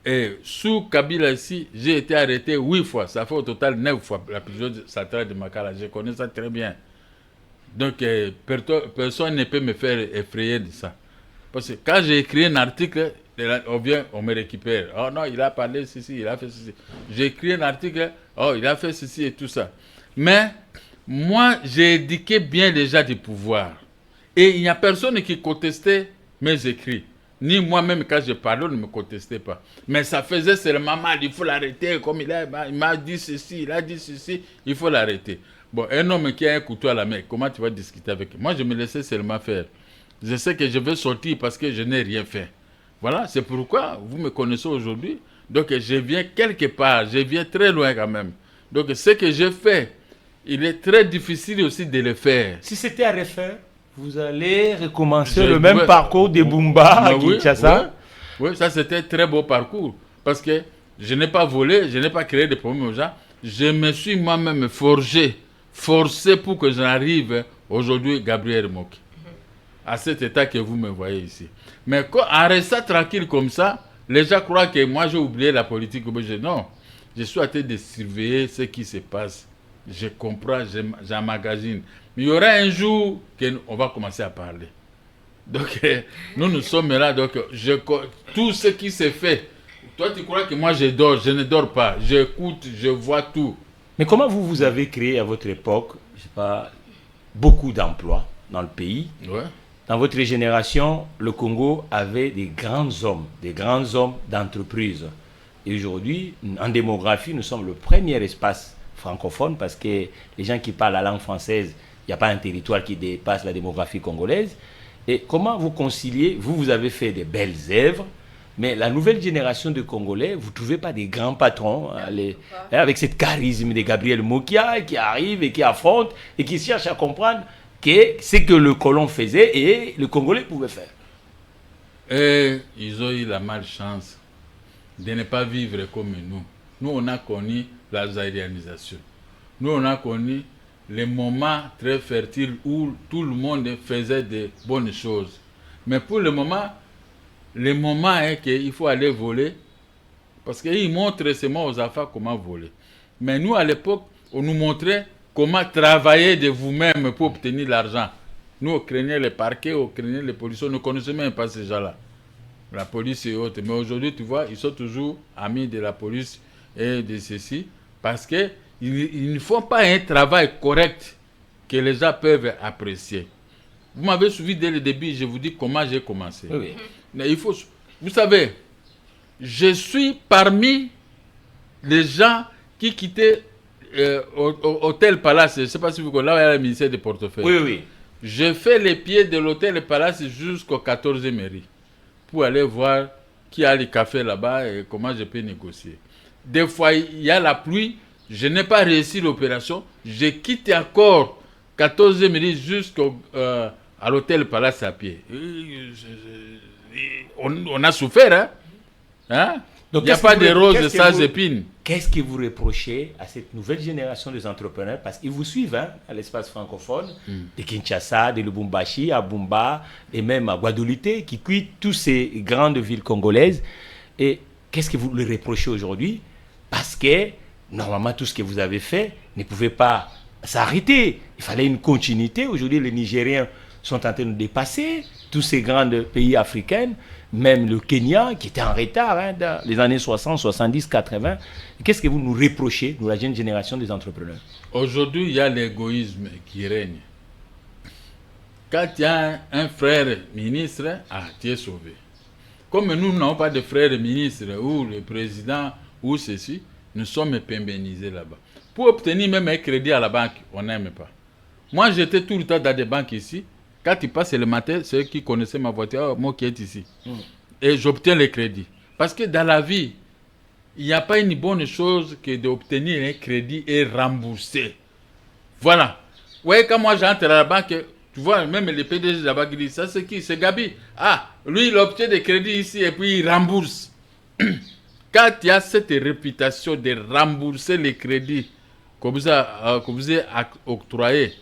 Et sous Kabila ici, j'ai été arrêté 8 fois. Ça fait au total 9 fois la prison centrale de Makala. Je connais ça très bien. Donc, personne ne peut me faire effrayer de ça. Parce que quand j'ai écrit un article, on me récupère. Oh non, il a parlé ceci, il a fait ceci. J'ai écrit un article, oh, il a fait ceci et tout ça. Mais, moi, j'ai éduqué bien les gens du pouvoir. Et il n'y a personne qui contestait mes écrits. Ni moi-même, quand je parlais, on ne me contestait pas. Mais ça faisait seulement mal, il faut l'arrêter. Comme il m'a dit ceci, il a dit ceci, il faut l'arrêter. Bon, un homme qui a un couteau à la main, comment tu vas discuter avec lui? Moi, je me laissais seulement faire. Je sais que je vais sortir parce que je n'ai rien fait. Voilà, c'est pourquoi vous me connaissez aujourd'hui. Donc, je viens quelque part, je viens très loin quand même. Donc, ce que j'ai fait, il est très difficile aussi de le faire. Si c'était à refaire, vous allez recommencer le même parcours de Bumba à Kinshasa. Oui, ça c'était un très beau parcours. Parce que je n'ai pas volé, je n'ai pas créé de problèmes aux gens. Je me suis moi-même forcé pour que j'arrive aujourd'hui Gabriel Moki. À cet état que vous me voyez ici. Mais en restant tranquille comme ça, Les gens croient que moi j'ai oublié la politique. Non, je suis en train de surveiller ce qui se passe. Je comprends, j'emmagasine. Mais il y aura un jour qu'on va commencer à parler. Donc, nous sommes là. Donc, tout ce qui se fait. Toi, tu crois que moi je dors? Je ne dors pas. J'écoute, je vois tout. Mais comment vous avez créé à votre époque, je sais pas, beaucoup d'emplois dans le pays? Ouais. Dans votre génération, le Congo avait des grands hommes d'entreprise. Et aujourd'hui, en démographie, nous sommes le premier espace francophone parce que les gens qui parlent la langue française, il n'y a pas un territoire qui dépasse la démographie congolaise. Et comment vous conciliez? Vous avez fait des belles œuvres, mais la nouvelle génération de Congolais, vous ne trouvez pas des grands patrons avec cette charisme de Gabriel Mokia qui arrive et qui affronte et qui cherche à comprendre que ce que le colon faisait et le Congolais pouvait faire. Et ils ont eu la malchance de ne pas vivre comme nous. Nous, on a connu la zaïrianisation. Nous, on a connu les moments très fertiles où tout le monde faisait de bonnes choses. Mais pour le moment est qu'il faut aller voler. Parce qu'ils montrent seulement aux enfants comment voler. Mais nous, à l'époque, on nous montrait comment travailler de vous-même pour obtenir l'argent. Nous, on craignait les parquets, on craignait les policiers, on ne connaissait même pas ces gens-là. La police et autres. Mais aujourd'hui, tu vois, ils sont toujours amis de la police et de ceci. Parce qu'ils ne font pas un travail correct que les gens peuvent apprécier. Vous m'avez suivi dès le début, je vous dis comment j'ai commencé. Oui. Mais vous savez, je suis parmi les gens qui quittaient Hôtel Palace. Je ne sais pas si vous connaissez, là où il y a le ministère des portefeuilles. Oui. Je fais les pieds de l'Hôtel Palace jusqu'au 14e mairie pour aller voir qui a les cafés là-bas et comment je peux négocier. Des fois, il y a la pluie, je n'ai pas réussi l'opération, j'ai quitté encore 14e mairie jusqu'à l'Hôtel Palace à pied. On a souffert, hein? Donc, il n'y a pas de roses sans épines. Qu'est-ce que vous reprochez à cette nouvelle génération des entrepreneurs? Parce qu'ils vous suivent à l'espace francophone, de Kinshasa, de Lubumbashi, à Bumba, et même à Guadeloupe, qui quittent toutes ces grandes villes congolaises. Et qu'est-ce que vous leur reprochez aujourd'hui? Parce que, normalement, tout ce que vous avez fait ne pouvait pas s'arrêter. Il fallait une continuité. Aujourd'hui, les Nigériens sont en train de dépasser tous ces grands pays africains, même le Kenya, qui était en retard dans les années 60, 70, 80. Qu'est-ce que vous nous reprochez, nous, la jeune génération des entrepreneurs? Aujourd'hui, il y a l'égoïsme qui règne. Quand il y a un frère ministre, tu es sauvé. Comme nous n'avons pas de frère ministre, ou le président, ou ceci, nous sommes pénalisés là-bas. Pour obtenir même un crédit à la banque, on n'aime pas. Moi, j'étais tout le temps dans des banques ici. Quand tu passes le matin, ceux qui connaissaient ma voiture, moi qui est ici. Et j'obtiens les crédits. Parce que dans la vie, il n'y a pas une bonne chose que d'obtenir un crédit et rembourser. Voilà. Vous voyez, quand moi j'entre à la banque, tu vois, même les PDG de la banque disent, ça c'est qui? C'est Gabi. Ah, lui il obtient des crédits ici et puis il rembourse. Quand il y a cette réputation de rembourser les crédits que vous avez octroyés,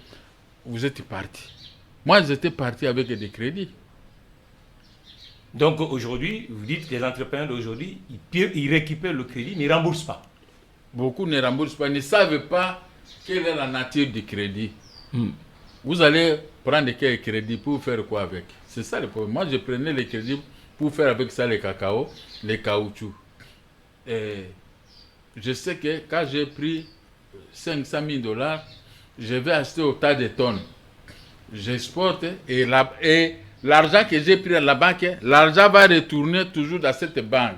vous êtes parti. Moi, j'étais parti avec des crédits. Donc aujourd'hui, vous dites que les entrepreneurs d'aujourd'hui, ils récupèrent le crédit, mais ils ne remboursent pas. Beaucoup ne remboursent pas, ne savent pas quelle est la nature du crédit. Vous allez prendre quel crédit pour faire quoi avec? C'est ça le problème. Moi, je prenais les crédits pour faire avec ça les cacao, les caoutchoucs. Et je sais que quand j'ai pris 500 000 $, je vais acheter autant de tonnes. J'exporte et l'argent que j'ai pris à la banque, l'argent va retourner toujours dans cette banque.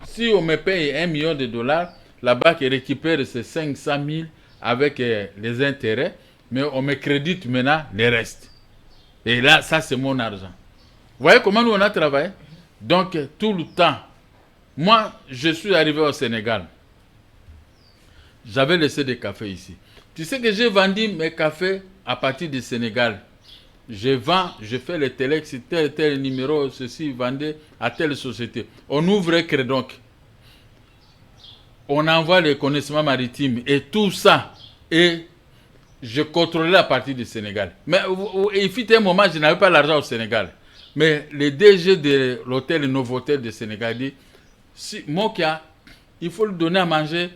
Si on me paye $1 million, la banque récupère ces 500 000 avec les intérêts, mais on me crédite maintenant les restes. Et là, ça c'est mon argent. Vous voyez comment nous on a travaillé? Donc tout le temps, moi je suis arrivé au Sénégal. J'avais laissé des cafés ici. Tu sais que j'ai vendu mes cafés à partir du Sénégal. Je vends, je fais les téléx, tel numéro, ceci, vendez à telle société. On ouvre un crédonc. On envoie les connaissements maritimes et tout ça. Et je contrôlais à partir du Sénégal. Mais il fut un moment, je n'avais pas l'argent au Sénégal. Mais le DG de l'hôtel Novotel de Sénégal dit, si Mokia, il faut lui donner à manger,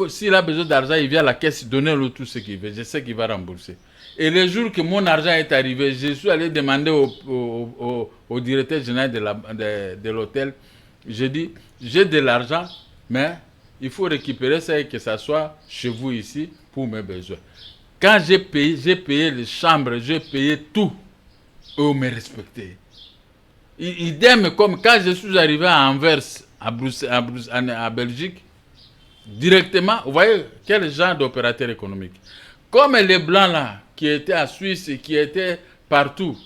s'il a besoin d'argent, il vient à la caisse, donner-lui tout ce qu'il veut. Je sais qu'il va rembourser. Et le jour que mon argent est arrivé, je suis allé demander au directeur général de l'hôtel, j'ai dit, j'ai de l'argent, mais il faut récupérer ça et que ça soit chez vous ici pour mes besoins. Quand j'ai payé les chambres, j'ai payé tout. Eux me respectaient. Idem comme quand je suis arrivé à Anvers, à Belgique, directement, vous voyez quel genre d'opérateur économique. Comme les Blancs là, qui étaient à Suisse et qui étaient partout,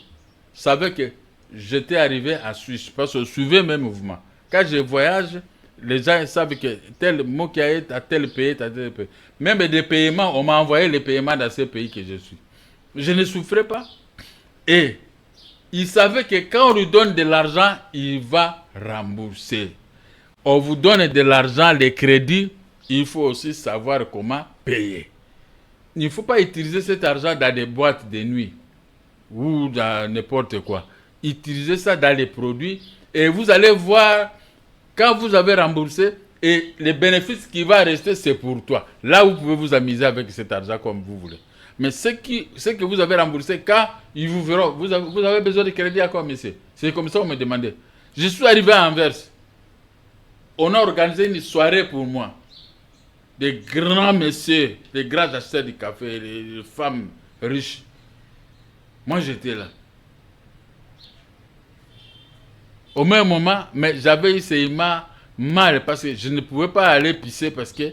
savaient que j'étais arrivé à Suisse, parce que je suivais mes mouvements. Quand je voyage, les gens savent que tel mot qui a été à tel pays, à tel pays. Même des paiements, on m'a envoyé les paiements dans ces pays que je suis. Je ne souffrais pas. Et il savait que quand on lui donne de l'argent, il va rembourser. On vous donne de l'argent, les crédits, il faut aussi savoir comment payer. Il ne faut pas utiliser cet argent dans des boîtes de nuit ou dans n'importe quoi. Utilisez ça dans les produits et vous allez voir quand vous avez remboursé et les bénéfices qui vont rester, c'est pour toi. Là, vous pouvez vous amuser avec cet argent comme vous voulez. Mais ce que vous avez remboursé, quand ils vous verront, vous avez besoin de crédit à quoi, monsieur? C'est comme ça qu'on me demandait. Je suis arrivé à Anvers. On a organisé une soirée pour moi. Des grands messieurs, des grands acheteurs de café, les femmes riches. Moi, j'étais là. Au même moment, mais j'avais essayé mal parce que je ne pouvais pas aller pisser parce que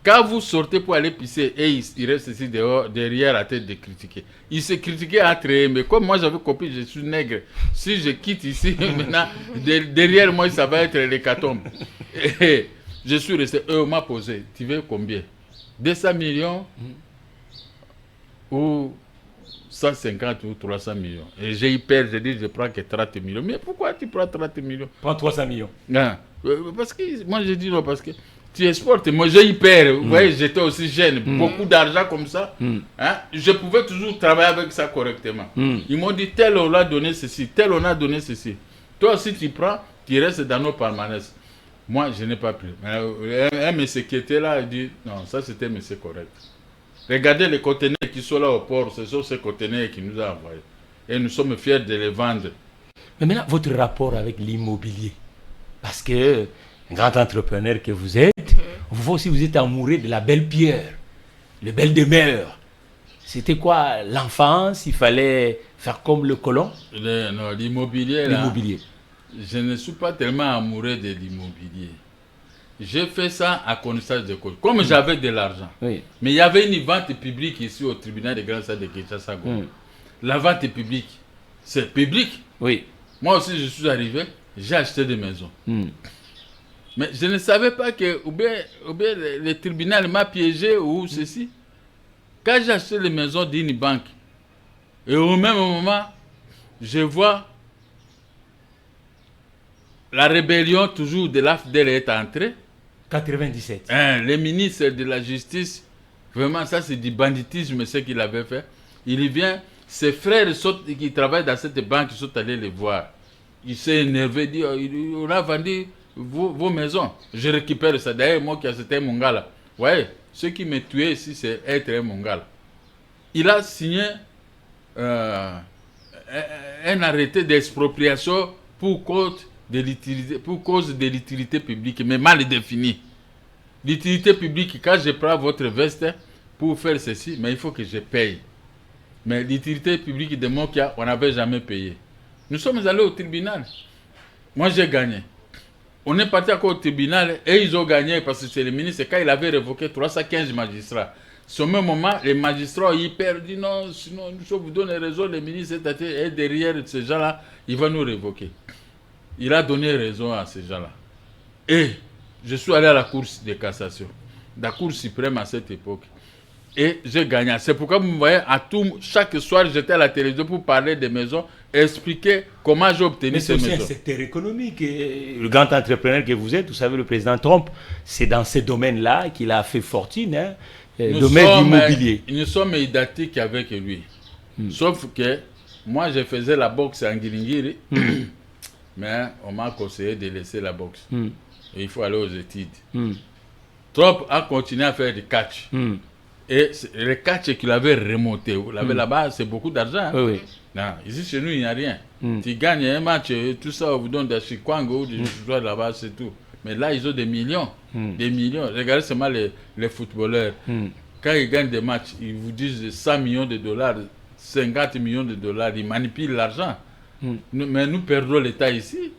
quand vous sortez pour aller pisser et il reste ici dehors, derrière la tête de critiquer. Il se critiquait entre eux, mais comme moi j'avais compris, je suis nègre. Si je quitte ici, maintenant, derrière moi, ça va être l'hécatombe. Et je suis resté, eux m'ont posé, tu veux combien? 200 millions ou 150 ou 300 millions. Et j'ai eu peur, j'ai dit, je prends que 30 millions. Mais pourquoi tu prends 30 millions? Prends 300 millions. Non, parce que moi j'ai dit non, parce que tu exportes. Moi j'ai eu peur. Vous voyez, j'étais aussi jeune. Beaucoup d'argent comme ça. Hein? Je pouvais toujours travailler avec ça correctement. Ils m'ont dit, tel on a donné ceci, tel on a donné ceci. Toi aussi tu prends, tu restes dans nos permanences. Moi je n'ai pas pris. Un monsieur qui était là, il dit, non, ça c'était un monsieur correct. Regardez les conteneurs qui sont là au port, ce sont ces conteneurs qui nous ont envoyés. Et nous sommes fiers de les vendre. Mais maintenant, votre rapport avec l'immobilier. Parce que, un grand entrepreneur que vous êtes, vous aussi vous êtes amoureux de la belle pierre, le belle demeure. C'était quoi l'enfance? Il fallait faire comme le colon? Non, l'immobilier, je ne suis pas tellement amoureux de l'immobilier. J'ai fait ça à connaissance de cause. Comme j'avais de l'argent. Oui. Mais il y avait une vente publique ici au tribunal de grande salle de Kinshasa. La vente publique, c'est public. Oui. Moi aussi, je suis arrivé, j'ai acheté des maisons. Mais je ne savais pas que ou bien le tribunal m'a piégé ou ceci. Quand j'ai acheté les maisons d'une banque, et au même moment, je vois la rébellion toujours de l'AFDEL est entrée. 97. Le ministre de la Justice, vraiment ça c'est du banditisme ce qu'il avait fait. Il vient, ses frères qui travaillent dans cette banque sont allés les voir. Il s'est énervé, dit on a vendu vos maisons. Je récupère ça. D'ailleurs moi qui c'était un Mongala. Ouais, ce qui me tuait ici c'est être un Mongala. Il a signé un arrêté d'expropriation pour cause de l'utilité publique, mais mal défini. L'utilité publique, quand je prends votre veste pour faire ceci, mais il faut que je paye. Mais l'utilité publique de Mokia, on n'avait jamais payé. Nous sommes allés au tribunal. Moi, j'ai gagné. On est parti encore au tribunal et ils ont gagné parce que c'est le ministre. Quand il avait révoqué 315 magistrats, au même moment, les magistrats, ils perdent, disent non, sinon, nous vous donner raison, le ministre est derrière ces gens-là, il va nous révoquer. Il a donné raison à ces gens-là. Et je suis allé à la Cour de cassation, la Cour suprême à cette époque. Et j'ai gagné. C'est pourquoi vous me voyez, chaque soir, j'étais à la télévision pour parler des maisons, expliquer comment j'ai obtenu ces maisons. Mais c'est un secteur économique. Le grand entrepreneur que vous êtes, vous savez, le président Trump, c'est dans ce domaine-là qu'il a fait fortune, hein, le domaine immobilier. Nous sommes identiques avec lui. Sauf que Moi, je faisais la boxe en Guiringiri, mais on m'a conseillé de laisser la boxe. Et il faut aller aux études. Trop a continué à faire du catch. Et le catch qu'il avait remonté, là-bas, c'est beaucoup d'argent. Oui, oui. Non, ici, chez nous, il n'y a rien. Tu gagnes un match, tout ça, on vous donne des chikwango, des joueurs là-bas, c'est tout. Mais là, ils ont des millions. Des millions. Regardez seulement les footballeurs. Quand ils gagnent des matchs, ils vous disent 100 millions de dollars, 50 millions de dollars. Ils manipulent l'argent. Mais nous perdons l'État ici.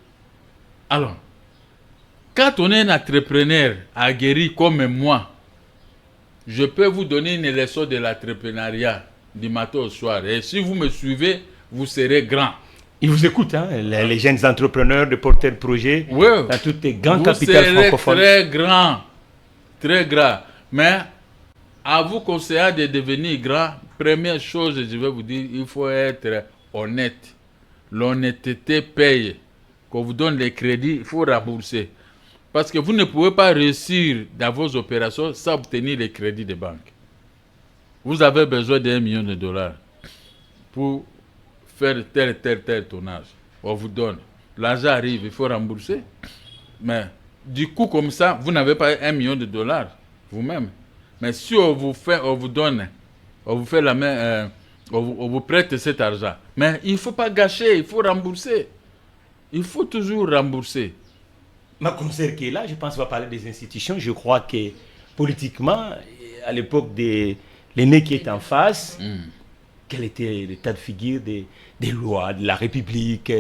Alors, quand on est un entrepreneur aguerri comme moi, je peux vous donner une leçon de l'entrepreneuriat du matin au soir. Et si vous me suivez, vous serez grand. Ils vous écoutent, hein, les jeunes entrepreneurs, de porteurs de projets, dans toutes les grandes capitales francophones. Vous serez très grand, très grand. Mais à vous conseillant de devenir grand, première chose, je vais vous dire, il faut être honnête. L'honnêteté paye. Quand on vous donne les crédits, il faut rembourser. Parce que vous ne pouvez pas réussir dans vos opérations sans obtenir les crédits des banques. Vous avez besoin d'1 million de dollars pour faire tel tonnage. On vous donne. L'argent arrive, il faut rembourser. Mais du coup, comme ça, vous n'avez pas 1 million de dollars vous-même. Mais si on vous donne, on vous fait la main, on vous prête cet argent. Mais il ne faut pas gâcher, il faut rembourser. Il faut toujours rembourser. Ma conseil qui est là, je pense qu'on va parler des institutions. Je crois que politiquement, à l'époque des l'aîné qui est en face, quel était l'état de figure des lois, de la République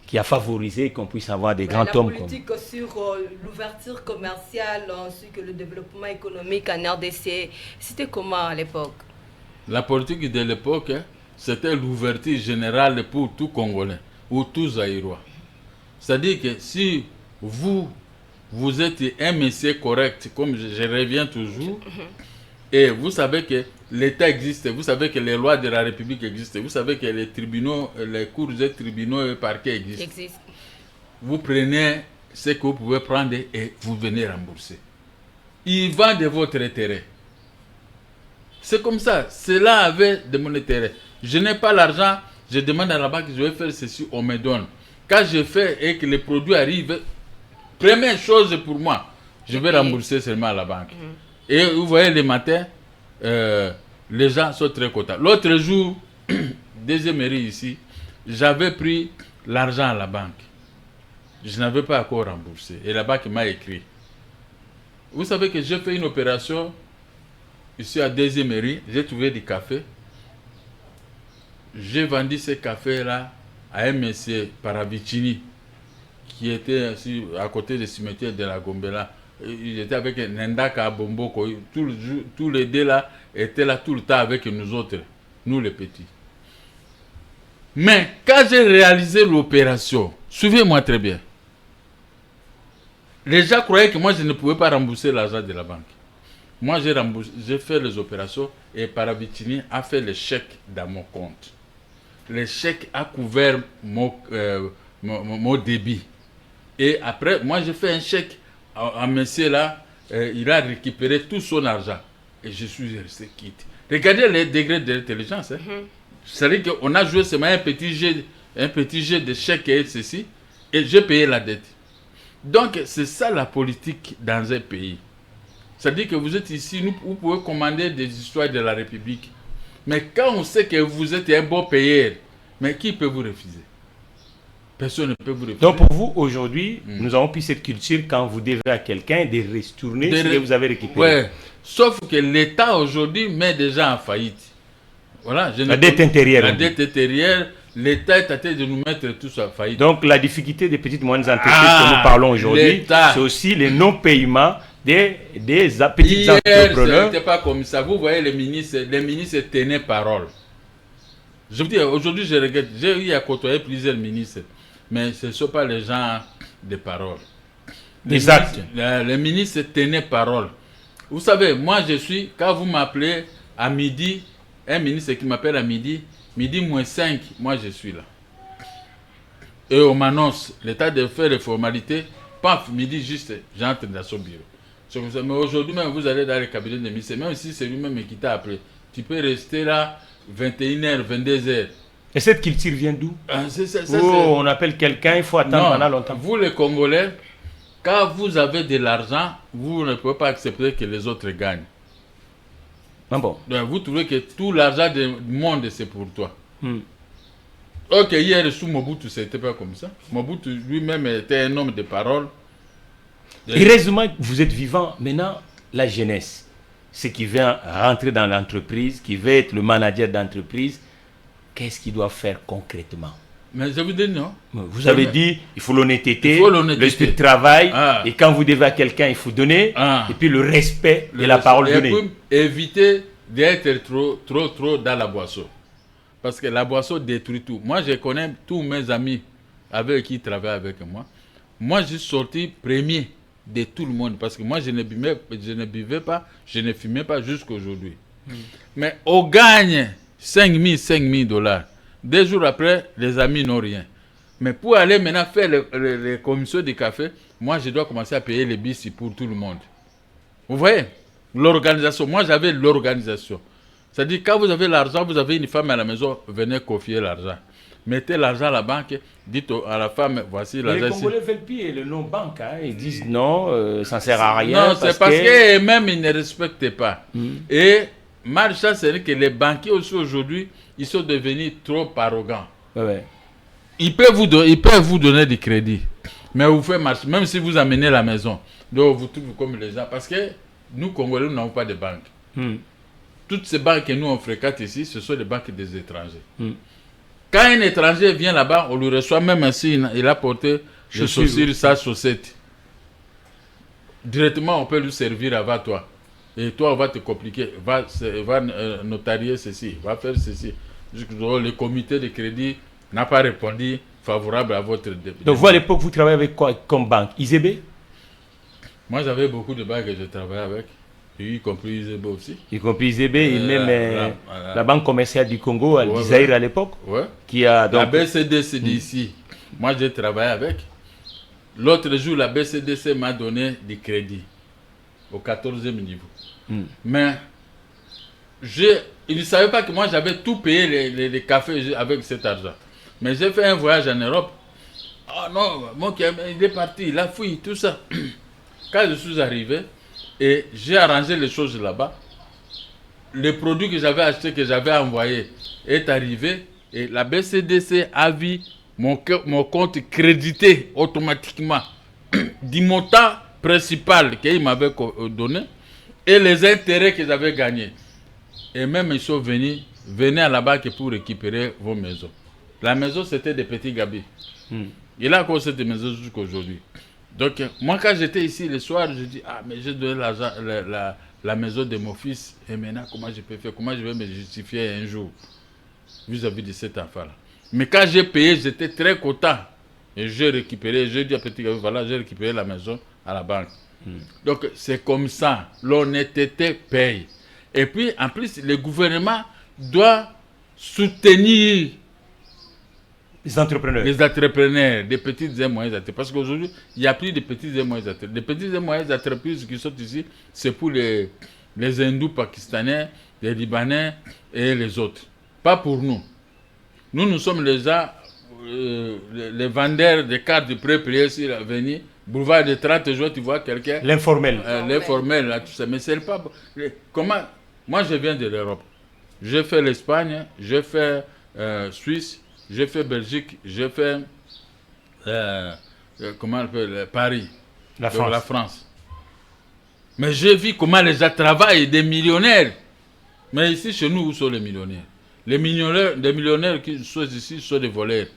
qui a favorisé qu'on puisse avoir des grands hommes. La politique sur l'ouverture commerciale ainsi que le développement économique en RDC, c'était comment à l'époque? La politique de l'époque, c'était l'ouverture générale pour tout Congolais ou tout Zaïrois. C'est-à-dire que si vous êtes un monsieur correct, comme je reviens toujours, et vous savez que l'État existe, vous savez que les lois de la République existent, vous savez que les tribunaux, les cours et tribunaux et parquets existent. Vous prenez ce que vous pouvez prendre et vous venez rembourser. Ils vendent votre intérêt. C'est comme ça. Cela avait de mon intérêt. Je n'ai pas l'argent, je demande à la banque, je vais faire ceci, on me donne. Quand je fais et que les produits arrivent, première chose pour moi, je vais rembourser seulement à la banque. Et vous voyez, le matin, les gens sont très contents. L'autre jour, deuxième mairie ici, j'avais pris l'argent à la banque. Je n'avais pas encore remboursé. Et la banque m'a écrit. Vous savez que j'ai fait une opération ici à deuxième mairie. J'ai trouvé du café. J'ai vendu ce café-là à un monsieur Paravicini qui était à côté du cimetière de la Gombela. Il était avec Nendaka Bomboko. Tous les deux là étaient là tout le temps avec nous autres, nous les petits. Mais quand j'ai réalisé l'opération, suivez-moi très bien, les gens croyaient que moi je ne pouvais pas rembourser l'argent de la banque. Moi j'ai fait les opérations et Paravicini a fait le chèque dans mon compte. Le chèque a couvert mon débit. Et après, moi j'ai fait un chèque à monsieur là, il a récupéré tout son argent. Et je suis resté quitte. Regardez les degrés d'intelligence. Hein. C'est-à-dire qu'on a joué seulement un petit jet de chèque et ceci, et j'ai payé la dette. Donc c'est ça la politique dans un pays. C'est-à-dire que vous êtes ici, vous pouvez commander des histoires de la République. Mais quand on sait que vous êtes un bon payeur, mais qui peut vous refuser? Personne ne peut vous refuser. Donc pour vous, aujourd'hui, nous avons pris cette culture quand vous devez à quelqu'un de retourner ce que vous avez récupéré. Ouais. Sauf que l'État aujourd'hui met des gens en faillite. Voilà, la dette intérieure. La dette intérieure, l'État est en train de nous mettre tous en faillite. Donc la difficulté des petites et moyennes entreprises que nous parlons aujourd'hui, c'est aussi le non-paiement des petits entrepreneurs. Ce n'était pas comme ça. Vous voyez, les ministres tenaient parole. Je vous dis, aujourd'hui, je regrette. J'ai eu à côtoyer plusieurs ministres. Mais ce ne sont pas les gens de parole. Des actes. Les ministres tenaient parole. Vous savez, moi je suis, quand vous m'appelez à midi, un ministre qui m'appelle à midi moins 5, moi je suis là. Et on m'annonce l'état de faire les formalités, paf, midi juste, j'entre dans son bureau. C'est comme ça. Mais aujourd'hui même, vous allez dans le cabinet de ministre, même si c'est lui-même qui t'a appelé, tu peux rester là 21h, 22h. Et cette culture vient d'où? Ça, on appelle quelqu'un, il faut attendre pendant longtemps. Vous les Congolais, quand vous avez de l'argent, vous ne pouvez pas accepter que les autres gagnent. Ah bon? Donc, vous trouvez que tout l'argent du monde, c'est pour toi. Ok, hier, sous Mobutu, c'était pas comme ça. Mobutu lui-même était un homme de parole. Heureusement, vous êtes vivant. Maintenant, la jeunesse, ce qui vient rentrer dans l'entreprise, qui veut être le manager d'entreprise, qu'est-ce qu'il doit faire concrètement? Mais je vous dis non. Vous avez dit, il faut l'honnêteté, l'honnêteté, le travail, et quand vous devez à quelqu'un, il faut donner, et puis le respect de la parole donnée. Et puis, éviter d'être trop dans la boisson. Parce que la boisson détruit tout. Moi, je connais tous mes amis avec qui travaillent avec moi. Moi, je suis sorti premier de tout le monde. Parce que moi, je ne buvais pas, je ne fumais pas jusqu'à aujourd'hui. Mais on gagne 5 000 dollars. 2 jours après, les amis n'ont rien. Mais pour aller maintenant faire les commissions de café, moi, je dois commencer à payer les bis pour tout le monde. Vous voyez? L'organisation. Moi, j'avais l'organisation. C'est-à-dire, quand vous avez l'argent, vous avez une femme à la maison, venez confier l'argent. Mettez l'argent à la banque, dites à la femme, voici l'argent. Les Congolais veulent piller le nom banque. Ils disent non, ça ne sert à rien. Non, c'est parce qu'eux-mêmes, ils ne respectent pas. Et malchance, c'est que les banquiers aussi aujourd'hui, ils sont devenus trop arrogants. Ouais. Ils peuvent vous donner du crédit, mais vous faites marcher, même si vous amenez la maison. Donc vous trouvez comme les gens, parce que nous, Congolais, nous n'avons pas de banque. Toutes ces banques que nous on fréquente ici, ce sont des banques des étrangers. Quand un étranger vient là-bas, on lui reçoit même ainsi, il a porté des chaussures, sa chaussette. Directement, on peut lui servir avant toi. Et toi, on va te compliquer. Va notarier ceci, va faire ceci. Le comité de crédit n'a pas répondu favorable à votre dépôt. Donc vous, à l'époque, vous travaillez avec quoi comme banque? IZB? Moi, j'avais beaucoup de banques que je travaillais avec. Y compris IZB aussi. Y compris IZB et même la Banque commerciale du Congo, Zaïre à l'époque. Qui a donc... La BCDC d'ici, moi j'ai travaillé avec. L'autre jour, la BCDC m'a donné du crédit au 14e niveau. Mais ils ne savaient pas que moi j'avais tout payé les cafés avec cet argent. Mais j'ai fait un voyage en Europe. Oh non, mon il est parti, il a fouillé, tout ça. Quand je suis arrivé, et j'ai arrangé les choses là-bas. Le produit que j'avais acheté, que j'avais envoyé, est arrivé. Et la BCDC a vu mon compte crédité automatiquement du montant principal qu'il m'avait donné et les intérêts que j'avais gagnés. Et même ils sont venus, venez à la banque pour récupérer vos maisons. La maison, c'était des petits gabis. Il a encore cette maison jusqu'à aujourd'hui. Donc, moi, quand j'étais ici le soir, je dis, mais j'ai donné la maison de mon fils. Et maintenant, comment je peux faire? Comment je vais me justifier un jour vis-à-vis de cet enfant-là? Mais quand j'ai payé, j'étais très content. Et j'ai récupéré, j'ai dit à petit gars, voilà, j'ai récupéré la maison à la banque. Donc, c'est comme ça. L'honnêteté paye. Et puis, en plus, le gouvernement doit soutenir les entrepreneurs, des petites et moyennes entreprises. Parce qu'aujourd'hui, il n'y a plus de petites et moyennes entreprises. Les petites et moyennes entreprises qui sont ici, c'est pour les hindous pakistanais, les libanais et les autres. Pas pour nous. Nous sommes les gens, les vendeurs de cartes de pré-prière sur l'avenue, boulevard de 30 jours, tu vois quelqu'un. L'informel. L'informel, là, tout ça. Mais c'est pas. Comment? Moi, je viens de l'Europe. J'ai fait l'Espagne, j'ai fait Suisse. J'ai fait Belgique, j'ai fait comment on appelle, Paris, la France. Mais j'ai vu comment les gens travaillent, des millionnaires. Mais ici, chez nous, où sont les millionnaires? Les millionnaires qui sont ici sont des voleurs.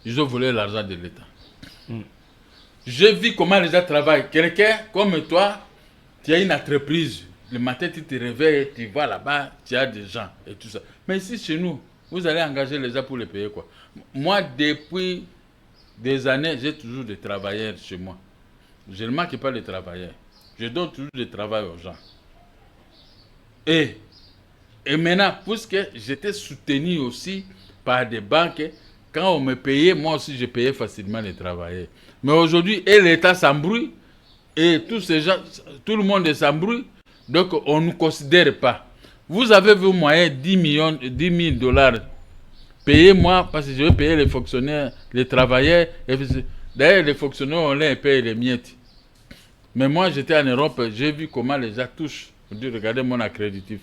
Ils ont volé l'argent de l'État. J'ai vu comment les gens travaillent. Quelqu'un comme toi, tu as une entreprise. Le matin, tu te réveilles, tu vas là-bas, tu as des gens et tout ça. Mais ici, chez nous, vous allez engager les gens pour les payer quoi. Moi, depuis des années, j'ai toujours des travailleurs chez moi. Je ne manque pas de travailleurs. Je donne toujours du travail aux gens. Et maintenant, puisque j'étais soutenu aussi par des banques, quand on me payait, moi aussi, je payais facilement les travailleurs. Mais aujourd'hui, l'État s'embrouille, et tous ces gens, tout le monde s'embrouille, donc on ne nous considère pas. Vous avez vos moyens, 10 000 dollars payer moi, parce que je vais payer les fonctionnaires, les travailleurs. D'ailleurs, les fonctionnaires, on les paye les miettes. Mais moi, j'étais en Europe, j'ai vu comment les gens touchent. Je dis, regardez mon accréditif.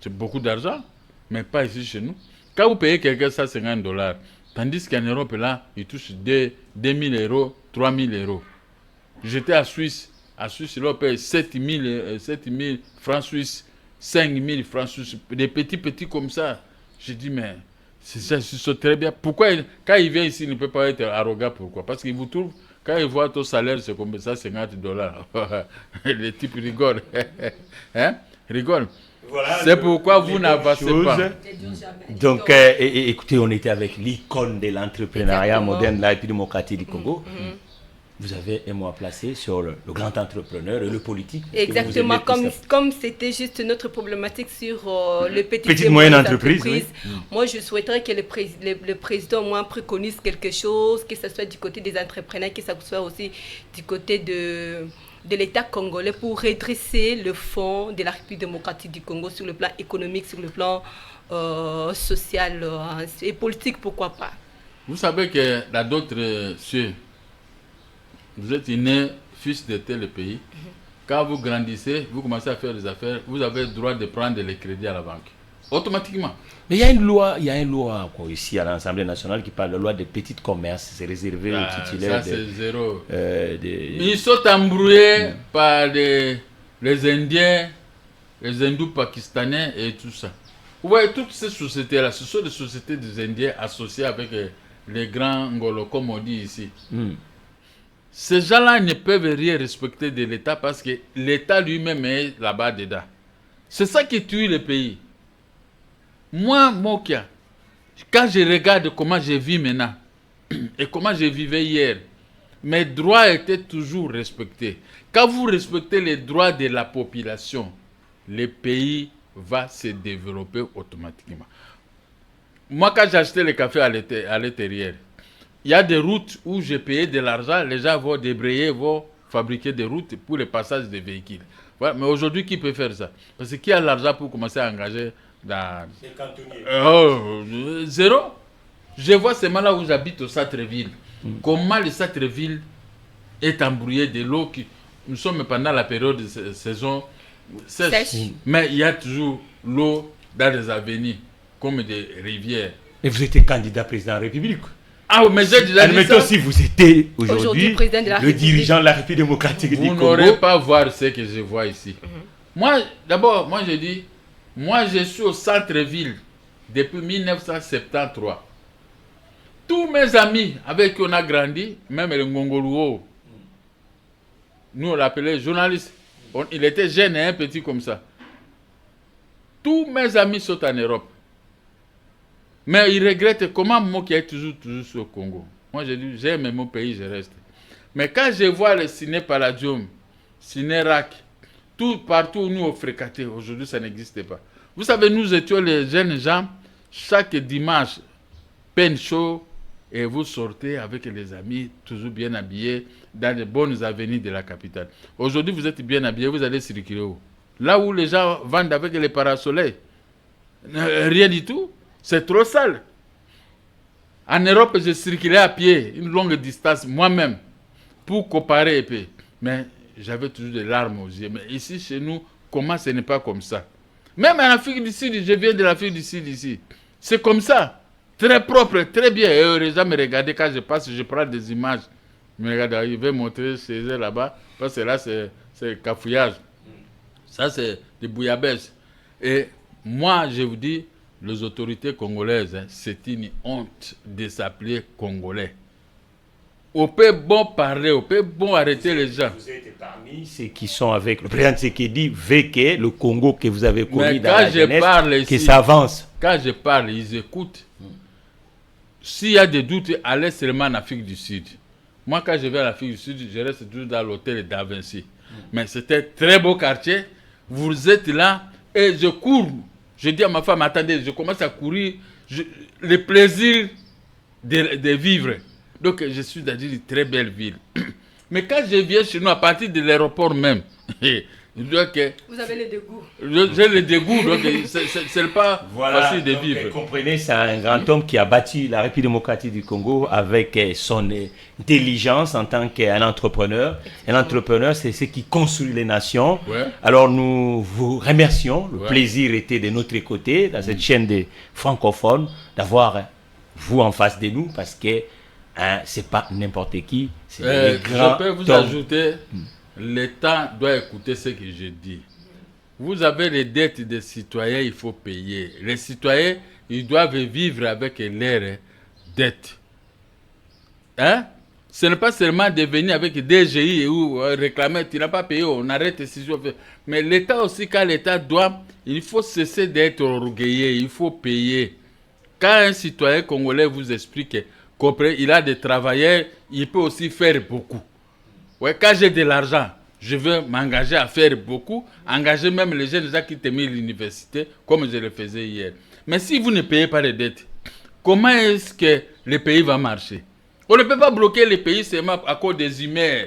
C'est beaucoup d'argent, mais pas ici chez nous. Quand vous payez quelqu'un $150, tandis qu'en Europe, là, ils touchent 2 000 euros, 3 000 euros. J'étais à Suisse. À Suisse, là, on paye 7 000 francs suisses, 5 000 francs suisses, des petits comme ça. J'ai dit, mais c'est très bien. Pourquoi, quand il vient ici, il ne peut pas être arrogant? Pourquoi? Parce qu'il vous trouve, quand il voit ton salaire, c'est comme ça, $50. Les types rigolent. Hein? Rigolent. Voilà, c'est pourquoi vous n'avancez pas. Donc, écoutez, on était avec l'icône de l'entrepreneuriat moderne, la République démocratique du Congo. Vous avez un mot à placer sur le grand entrepreneur et le politique. Exactement, comme c'était juste notre problématique sur le petite moyenne entreprise. Oui. Moi, je souhaiterais que le président au moins préconise quelque chose, que ce soit du côté des entrepreneurs, que ce soit aussi du côté de l'État congolais pour redresser le fonds de la République démocratique du Congo sur le plan économique, sur le plan social et politique, pourquoi pas. Vous savez que dans d'autres cieux, vous êtes né fils de tel pays. Quand vous grandissez, vous commencez à faire des affaires, vous avez le droit de prendre les crédits à la banque. Automatiquement. Mais il y a une loi quoi, ici à l'Assemblée nationale qui parle de loi des petits commerces. C'est réservé aux titulaires. Ça, c'est zéro. Ils sont embrouillés par les Indiens, les hindous pakistanais et tout ça. Vous voyez, toutes ces sociétés-là, ce sont des sociétés des Indiens associées avec les grands Ngolo, comme on dit ici. Ces gens-là ne peuvent rien respecter de l'État parce que l'État lui-même est là-bas dedans. C'est ça qui tue le pays. Moi, Mokia, quand je regarde comment je vis maintenant et comment je vivais hier, mes droits étaient toujours respectés. Quand vous respectez les droits de la population, le pays va se développer automatiquement. Moi, quand j'achetais le café à l'intérieur, il y a des routes où j'ai payé de l'argent, les gens vont débrayer, vont fabriquer des routes pour le passage des véhicules. Voilà. Mais aujourd'hui, qui peut faire ça? Parce que qui a l'argent pour commencer à engager dans... Zéro. Je vois seulement là où j'habite au centre-ville. Comment le centre-ville est embrouillé de l'eau. Nous sommes pendant la période de saison sèche. Mais il y a toujours l'eau dans les avenues, comme des rivières. Et vous étiez candidat président de la République. Ah, mais j'ai déjà admettons dit ça. Si vous étiez aujourd'hui le dirigeant de la République démocratique du Congo. Vous n'aurez pas voir ce que je vois ici. Moi, d'abord, je dis, moi je suis au centre-ville depuis 1973. Tous mes amis avec qui on a grandi, même le Ngongoluo, nous on l'appelait journaliste. Il était jeune et un petit comme ça. Tous mes amis sont en Europe. Mais ils regrettent comment moi qui est toujours au Congo. Moi, j'ai dit, j'aime mon pays, je reste. Mais quand je vois le Ciné Palladium, Ciné Rack, partout où nous on fréquentait, aujourd'hui ça n'existe pas. Vous savez, nous étions les jeunes gens, chaque dimanche, peine chaud, et vous sortez avec les amis, toujours bien habillés, dans les bonnes avenues de la capitale. Aujourd'hui, vous êtes bien habillés, vous allez circuler où? Là où les gens vendent avec les parasoleils. Rien du tout. C'est trop sale. En Europe, je circulais à pied, une longue distance, moi-même, pour comparer un peu. Mais j'avais toujours des larmes aux yeux. Mais ici, chez nous, comment ce n'est pas comme ça? Même en Afrique du Sud, je viens de l'Afrique du Sud ici. C'est comme ça. Très propre, très bien. Et les gens me regardaient quand je passe, je prends des images. Ils me regardent, ils veulent montrer chez eux là-bas. Parce que là, c'est cafouillage. Ça, c'est des bouillabaisse. Et moi, je vous dis, les autorités congolaises, c'est une honte de s'appeler Congolais. On peut bon parler, on peut bon arrêter les gens. Vous êtes parmi ceux qui sont avec le président Tshisekedi, vécu le Congo que vous avez connu dans la jeunesse, qui s'avance. Quand je parle, ils écoutent. S'il y a des doutes, allez seulement en Afrique du Sud. Moi, quand je vais en Afrique du Sud, je reste toujours dans l'hôtel d'Avinci. Mais c'était un très beau quartier. Vous êtes là et je cours. Je dis à ma femme, attendez, je commence à courir. Le plaisir de vivre. Donc, je suis dans une très belle ville. Mais quand je viens chez nous, à partir de l'aéroport même, Donc, Vous avez le dégoût. j'ai le dégoût, donc c'est pas facile de vivre. Vous comprenez, c'est un grand homme qui a bâti la République démocratique du Congo avec son intelligence en tant qu'un entrepreneur. Un entrepreneur, c'est ce qui construit les nations. Ouais. Alors nous vous remercions. Le Ouais. plaisir était de notre côté, dans cette chaîne des francophones, d'avoir vous en face de nous, parce que c'est pas n'importe qui, c'est les grands Je peux vous hommes. ajouter, l'État doit écouter ce que je dis. Vous avez les dettes des citoyens, il faut payer. Les citoyens, ils doivent vivre avec leurs dettes. Hein? Ce n'est pas seulement de venir avec DGI ou réclamer, tu n'as pas payé, on arrête si je veux. Mais l'État aussi, quand l'État doit, il faut cesser d'être orgueilleux, il faut payer. Quand un citoyen congolais vous explique qu'il a des travailleurs, il peut aussi faire beaucoup. Ouais, quand j'ai de l'argent, je veux m'engager à faire beaucoup, engager même les jeunes gens qui terminent l'université, comme je le faisais hier. Mais si vous ne payez pas les dettes, comment est-ce que le pays va marcher? On ne peut pas bloquer le pays seulement à cause des humains.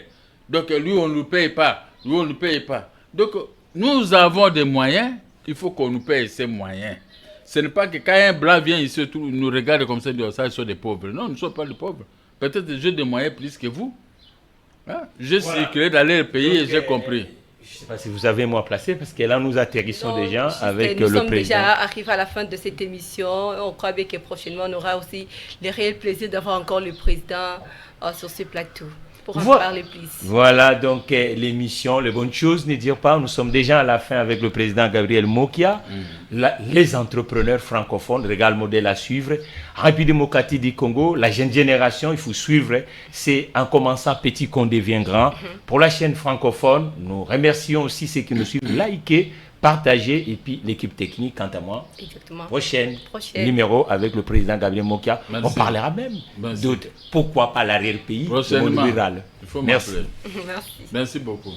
Donc lui, on ne le paye pas. Lui, on ne le paye pas. Donc nous avons des moyens, il faut qu'on nous paye ces moyens. Ce n'est pas que quand un blanc vient ici, nous regarde comme ça, ils sont des pauvres. Non, nous ne sommes pas des pauvres. Peut-être que j'ai des moyens plus que vous. Hein? J'ai circulé dans les pays et j'ai compris. Je ne sais pas si vous avez moi placé, parce que là nous atterrissons déjà avec nous le sommes président. déjà arrivés à la fin de cette émission. On croit bien que prochainement on aura aussi le réel plaisir d'avoir encore le président sur ce plateau pour en parler plus. Voilà donc l'émission, les bonnes choses, ne dire pas, nous sommes déjà à la fin avec le président Gabriel Mokia. Les entrepreneurs francophones, régal modèle à suivre. République démocratique du Congo, la jeune génération, il faut suivre. C'est en commençant petit qu'on devient grand. Pour la chaîne francophone, nous remercions aussi ceux qui nous suivent. Likez, partagez, et puis l'équipe technique, quant à moi. Exactement. Prochain numéro avec le président Gabriel Mokia. Merci. On parlera même d'autres. Pourquoi pas l'arrière-pays, le monde rural. Il faut Merci. Merci. Merci beaucoup.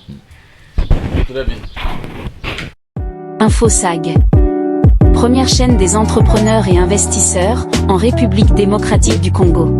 Très bien. InfoSag. Première chaîne des entrepreneurs et investisseurs en République démocratique du Congo.